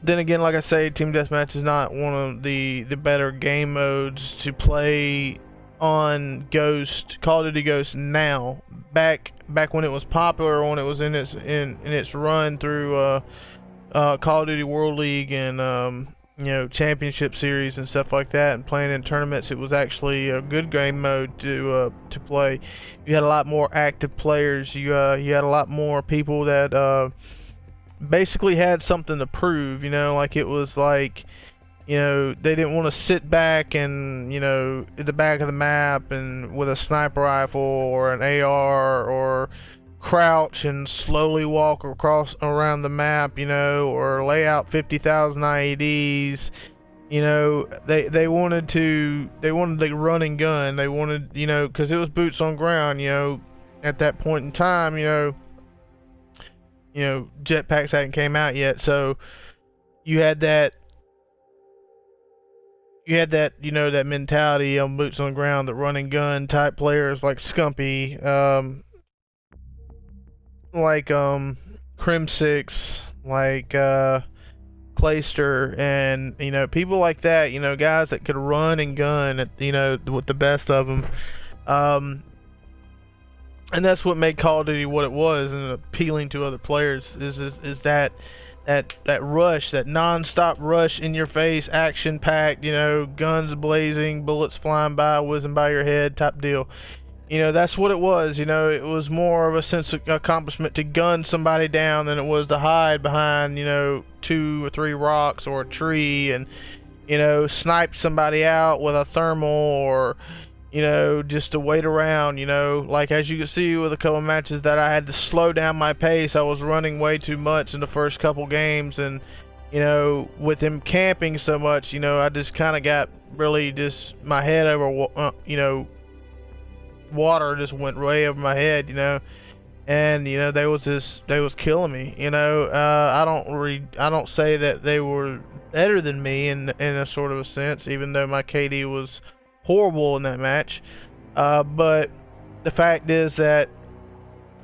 [SPEAKER 1] then again, like I say, Team Deathmatch is not one of the better game modes to play on Ghost, Call of Duty Ghost now. Back when it was popular, when it was in its run through Call of Duty World League and you know, Championship Series and stuff like that, and playing in tournaments, it was actually a good game mode to play. You had a lot more active players. You had a lot more people that basically had something to prove. You know, like it was like, you know, they didn't want to sit back and, you know, at the back of the map and with a sniper rifle or an AR, or crouch and slowly walk around the map, you know, or lay out 50,000 IEDs. You know, they wanted to run and gun. They wanted, you know, because it was boots on ground, you know, at that point in time. You know, jetpacks hadn't came out yet, so you had that, you know, that mentality on boots on ground, the run and gun type players like Scumpy, like Crim 6, like Clayster, and, you know, people like that, you know, guys that could run and gun at, you know, with the best of them. And that's what made Call of Duty what it was, and appealing to other players, is that rush, that non-stop rush, in your face, action packed, you know, guns blazing, bullets flying by, whizzing by your head type deal. You know, that's what it was. You know, it was more of a sense of accomplishment to gun somebody down than it was to hide behind, you know, 2 or 3 rocks or a tree and, you know, snipe somebody out with a thermal, or, you know, just to wait around. You know, like as you can see with a couple of matches that I had to slow down my pace. I was running way too much in the first couple games, and, you know, with him camping so much, you know, I just kind of got really just my head over, you know, water just went way over my head, you know, and, you know, they was killing me, you know. I don't say that they were better than me in a sort of a sense, even though my KD was horrible in that match, but the fact is that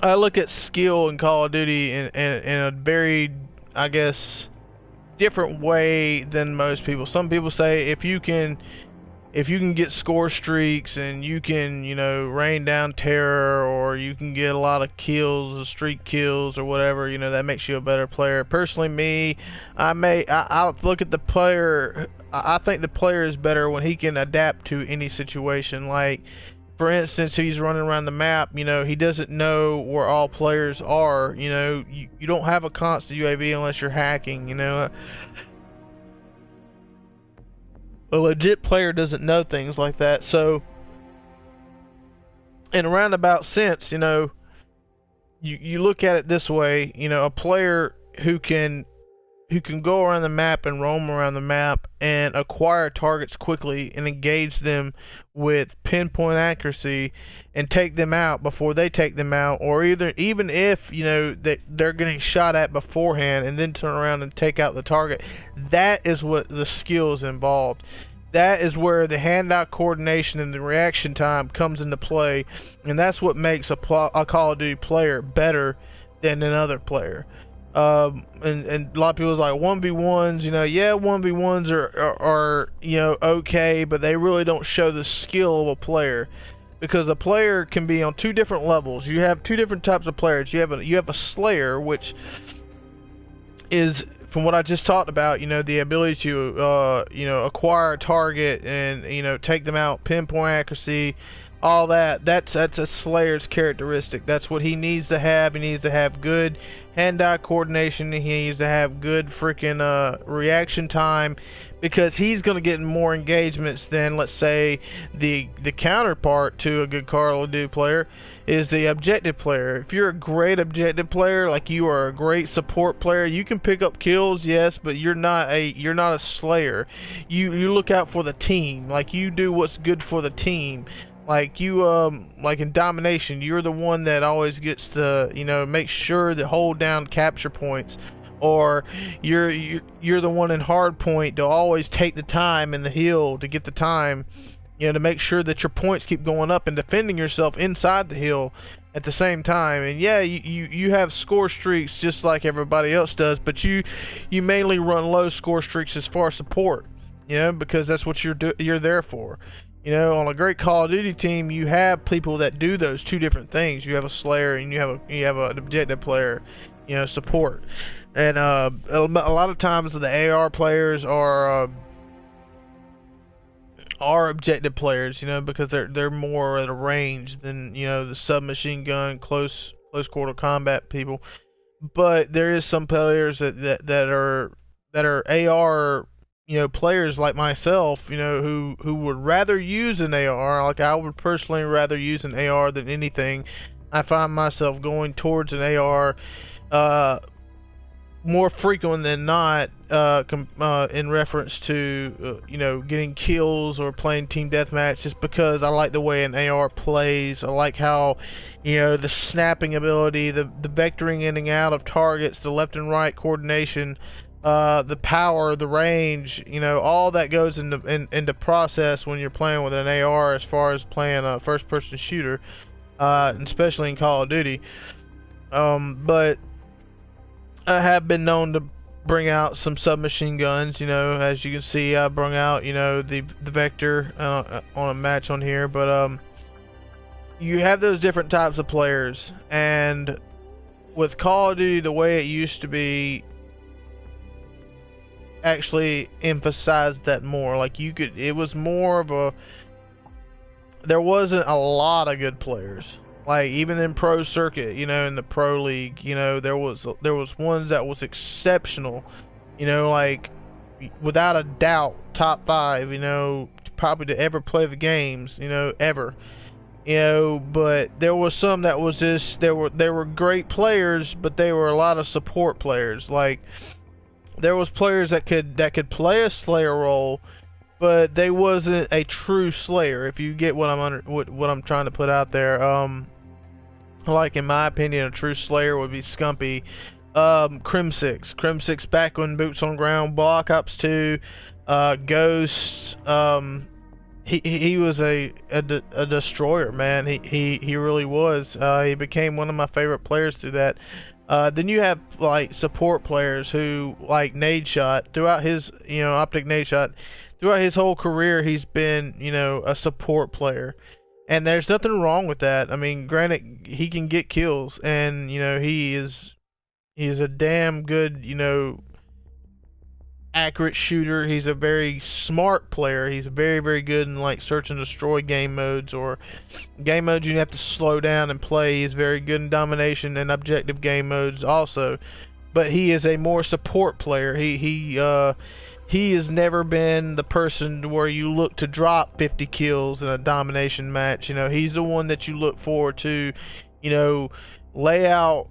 [SPEAKER 1] I look at skill in Call of Duty in a very, I guess, different way than most people. Some people say if you can get score streaks and you can, you know, rain down terror, or you can get a lot of kills, streak kills or whatever, you know, that makes you a better player. Personally, me, I look at the player. I think the player is better when he can adapt to any situation. Like, for instance, he's running around the map, you know, he doesn't know where all players are. You know, you don't have a constant UAV unless you're hacking, you know. A legit player doesn't know things like that. So, in a roundabout sense, you know, you look at it this way, you know, a player who can go around the map and roam around the map and acquire targets quickly and engage them with pinpoint accuracy and take them out before they take them out, or even if, you know, that they're getting shot at beforehand and then turn around and take out the target. That is what the skill is involved. That is where the hand-eye coordination and the reaction time comes into play, and that's what makes a Call of Duty player better than another player. And a lot of people are like 1v1s, you know, yeah, 1v1s are you know, okay, but they really don't show the skill of a player, because a player can be on two different levels. You have two different types of players. You have a slayer, which is, from what I just talked about, you know, the ability to you know, acquire a target and, you know, take them out, pinpoint accuracy, all that. That's a slayer's characteristic. That's what he needs to have. He needs to have good hand-eye coordination. He needs to have good freaking reaction time, because he's going to get more engagements than, let's say, the counterpart to a good Call of Duty player is the objective player. If you're a great objective player, like you are a great support player, you can pick up kills, yes, but you're not a slayer. You look out for the team. Like, you do what's good for the team. Like, you like in domination, you're the one that always gets to, you know, make sure to hold down capture points. Or you're the one in hard point to always take the time in the hill to get the time, you know, to make sure that your points keep going up and defending yourself inside the hill at the same time. And yeah, you have score streaks just like everybody else does, but you mainly run low score streaks as far as support, you know, because that's what you're there for. You know, on a great Call of Duty team, you have people that do those two different things. You have a slayer and you have an objective player, you know, support. And a lot of times the AR players are objective players, you know, because they're more at a range than, you know, the submachine gun close quarter combat people. But there is some players that are AR, you know, players like myself, you know, who would rather use an AR. Like, I would personally rather use an AR than anything. I find myself going towards an AR more frequent than not, in reference to you know, getting kills or playing team deathmatch, just because I like the way an AR plays. I like how, you know, the snapping ability, the vectoring in and out of targets, the left and right coordination, the power, the range, you know, all that goes into process when you're playing with an AR, as far as playing a first-person shooter, especially in Call of Duty. But I have been known to bring out some submachine guns. You know, as you can see, I brought out, you know, the Vector on a match on here. But you have those different types of players, and with Call of Duty, the way it used to be, actually emphasized that more. Like, it was more of a, there wasn't a lot of good players. Like, even in pro circuit, you know, in the pro league, you know, there was ones that was exceptional, you know, like, without a doubt, top 5, you know, probably to ever play the games, you know, ever, you know. But there was some that was just, they were great players, but they were a lot of support players. Like, there was players that could play a slayer role, but they wasn't a true slayer, if you get what I'm trying to put out there. Like, in my opinion, a true slayer would be Scumpy, Crim6 back when Boots on Ground, Black Ops 2, Ghost, he was a destroyer, man. He really was. He became one of my favorite players through that. Then you have like support players who like Nade Shot throughout his, Optic Nade Shot throughout his whole career. He's been, a support player, and there's nothing wrong with that. I mean, granted, he can get kills, and he's a damn good, accurate shooter. He's a very smart player. He's very, very good in like search and destroy game modes, or game modes you have to slow down and play. He's very good in domination and objective game modes also. But he is a more support player. He has never been the person where you look to drop 50 kills in a domination match. He's the one that you look forward to, lay out,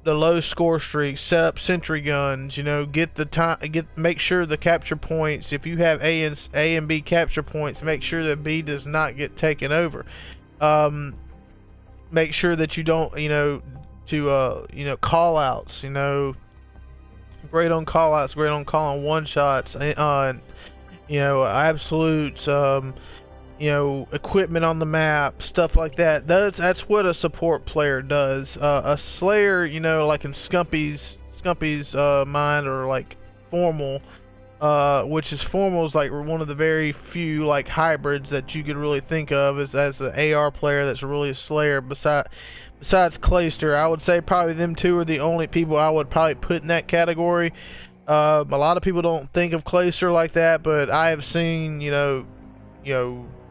[SPEAKER 1] the low score streak, set up sentry guns, get the time, make sure the capture points. If you have A and B capture points, make sure that B does not get taken over. Make sure that you don't, call outs, great on call outs, great on calling one shots, absolutes, equipment on the map, stuff like that. That's what a support player does. A Slayer, like in Scumpy's mind, or like Formal, which is Formal is like one of the very few like hybrids that you could really think of as an AR player that's really a Slayer. Besides Clayster, I would say probably them two are the only people I would probably put in that category. A lot of people don't think of Clayster like that, but I have seen,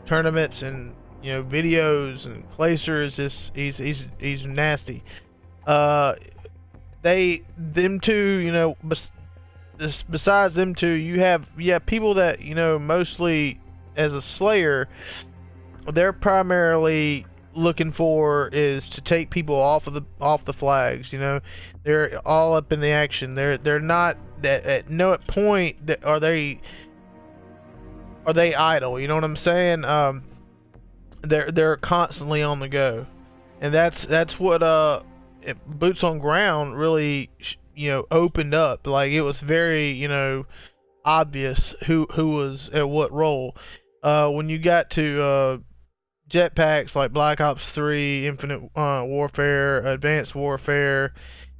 [SPEAKER 1] tournaments and videos, and Clayster is just he's nasty. Them two, besides them two, you have people that mostly as a Slayer, they're primarily looking for is to take people off the flags. They're all up in the action. They're not that at no point that are they idle. You know what I'm saying? They're constantly on the go, and that's what Boots on Ground really opened up. Like, it was very obvious who was at what role. When you got to jetpacks like Black Ops 3, Infinite Warfare, Advanced Warfare,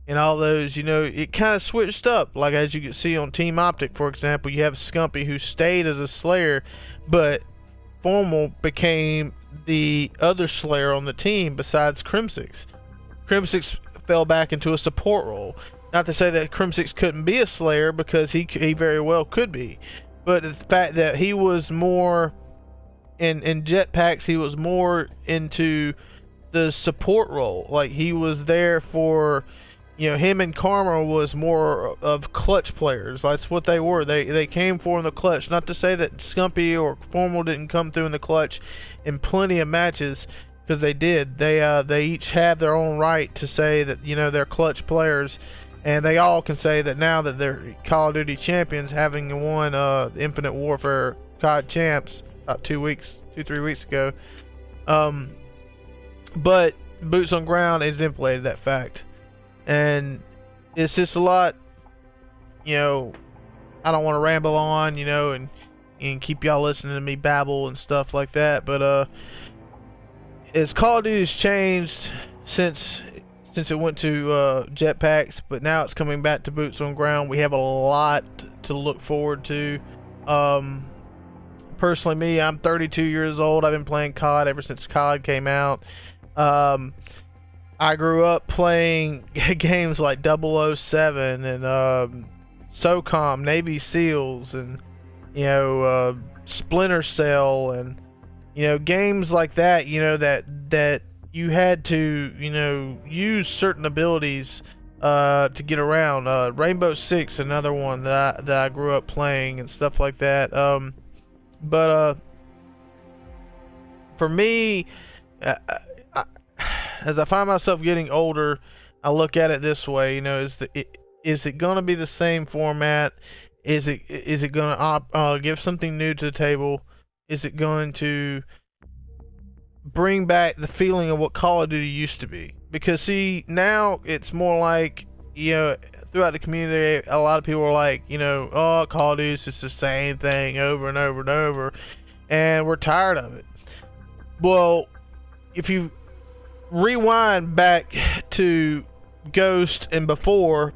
[SPEAKER 1] and all those, it kind of switched up. Like, as you can see on Team Optic, for example, you have Scumpy, who stayed as a Slayer, but Formal became the other Slayer on the team besides Crimsix. Crimsix fell back into a support role. Not to say that Crimsix couldn't be a Slayer, because he very well could be. But the fact that he was more in jetpacks, he was more into the support role. Like, he was there for, him and Karma was more of clutch players. That's what they were. They came for in the clutch. Not to say that Scumpy or Formal didn't come through in the clutch in plenty of matches, because they did. They each have their own right to say that they're clutch players, and they all can say that now that they're Call of Duty champions, having won Infinite Warfare COD champs about 3 weeks ago. But Boots on Ground exemplified that fact, and it's just a lot. I don't want to ramble on, and keep y'all listening to me babble and stuff like that. But as Call of Duty's changed since it went to jetpacks, but now it's coming back to Boots on Ground. We have a lot to look forward to. Personally, me, I'm 32 years old. I've been playing COD ever since COD came out. I grew up playing games like 007 and SOCOM, Navy SEALs, and Splinter Cell, and games like that. That you had to use certain abilities to get around. Rainbow Six, another one that I grew up playing and stuff like that. But for me, as I find myself getting older, I look at it this way. Is it going to be the same format? Is it going to give something new to the table? Is it going to bring back the feeling of what Call of Duty used to be? Because see, now it's more like, throughout the community, a lot of people are like, oh, Call of Duty is just the same thing over and over and over. and we're tired of it. Well, if you rewind back to Ghost and before,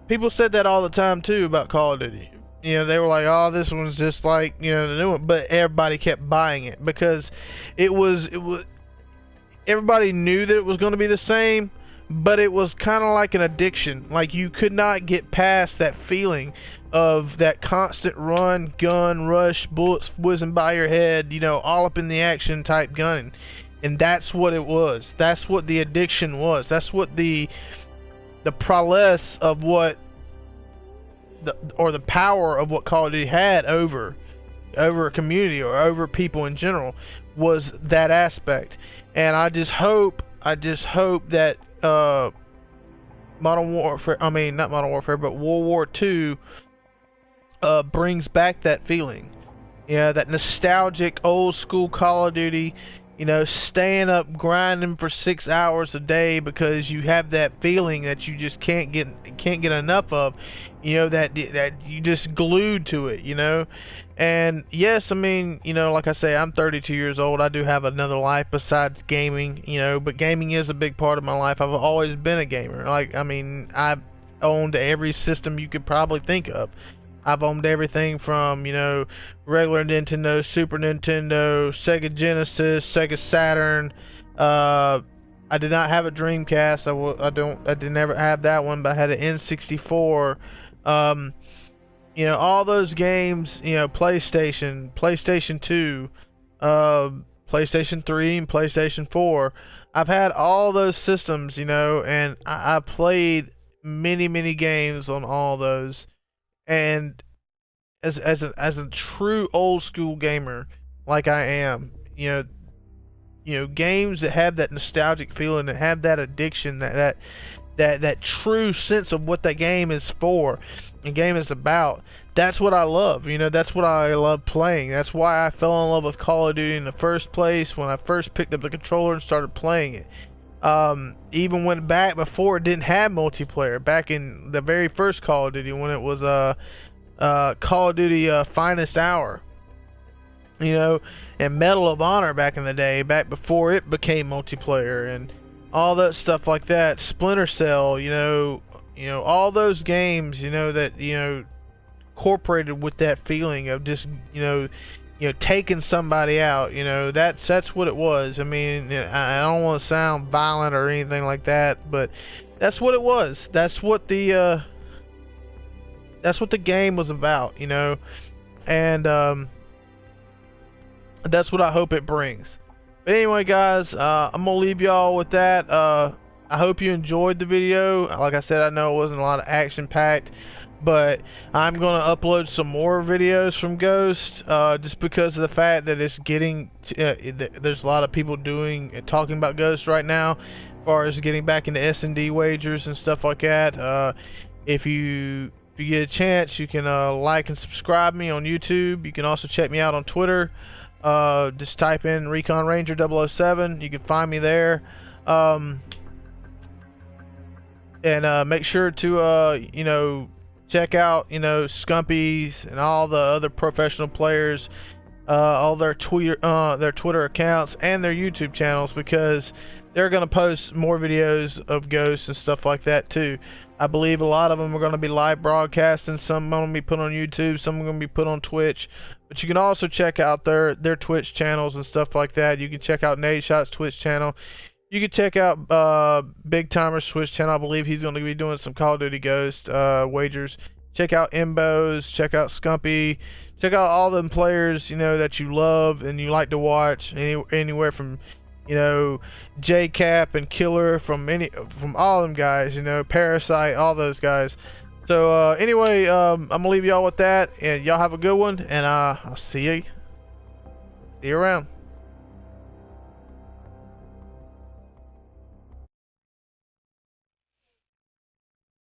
[SPEAKER 1] people said that all the time too about Call of Duty. You know, they were like, "Oh, this one's just like, you know, the new one," but everybody kept buying it because it was everybody knew that it was going to be the same, but it was kind of like an addiction. Like, you could not get past that feeling of that constant run, gun, rush, bullets whizzing by your head, you know, all up in the action type gunning. And that's what it was. That's what the addiction was. That's what the prowess of what the power of what Call of Duty had over a community or over people in general was that aspect. And I just hope that Modern Warfare, I mean not Modern Warfare, but World War II brings back that feeling. Yeah, that nostalgic old school Call of Duty, you know, staying up grinding for 6 hours a day because you have that feeling that you just can't get enough of, you know, that you just glued to it, you know. And yes, I mean, you know, like I say, I'm 32 years old. I do have another life besides gaming, you know, but gaming is a big part of my life. I've always been a gamer. Like, I mean, I've owned every system you could probably think of. I've owned everything from, you know, regular Nintendo, Super Nintendo, Sega Genesis, Sega Saturn. I did not have a Dreamcast. I did never have that one, but I had an N64. You know, all those games, you know, PlayStation 2, PlayStation 3, and PlayStation 4. I've had all those systems, you know, and I played many games on all those. And as a true old school gamer like I am, you know, games that have that nostalgic feeling, that have that addiction, that true sense of what that game is for, the game is about. That's what I love. You know, that's what I love playing. That's why I fell in love with Call of Duty in the first place when I first picked up the controller and started playing it. Even went back before it didn't have multiplayer, back in the very first Call of Duty when it was Call of Duty Finest Hour, you know, and Medal of Honor back in the day, back before it became multiplayer, and all that stuff like that. Splinter Cell, you know, all those games, you know, that, you know, incorporated with that feeling of just, you know, taking somebody out. You know, that's what it was. I mean, I don't want to sound violent or anything like that, but that's what it was. That's what the game was about, you know, and that's what I hope it brings. But anyway, guys, I'm gonna leave y'all with that. I hope you enjoyed the video. Like I said, I know it wasn't a lot of action packed, but I'm gonna upload some more videos from Ghost, just because of the fact that it's getting there's a lot of people talking about Ghost right now, as far as getting back into S&D wagers and stuff like that. If you get a chance, you can like and subscribe me on YouTube. You can also check me out on Twitter. Just type in ReconRanger007. You can find me there. And make sure to you know, check out, you know, Scumpies and all the other professional players, all their Twitter accounts and their YouTube channels, because they're going to post more videos of Ghosts and stuff like that too. I believe a lot of them are going to be live broadcasting. Some are going to be put on YouTube. Some are going to be put on Twitch. But you can also check out their Twitch channels and stuff like that. You can check out Nate Shot's Twitch channel. You can check out Big Timer's Twitch channel. I believe he's going to be doing some Call of Duty Ghost wagers. Check out Imbos. Check out Scumpy. Check out all them players, you know, that you love and you like to watch. Anywhere from, you know, JCap and Killer, from all them guys, you know, Parasite, all those guys. So anyway, I'm gonna leave y'all with that, and y'all have a good one, and I'll see you around.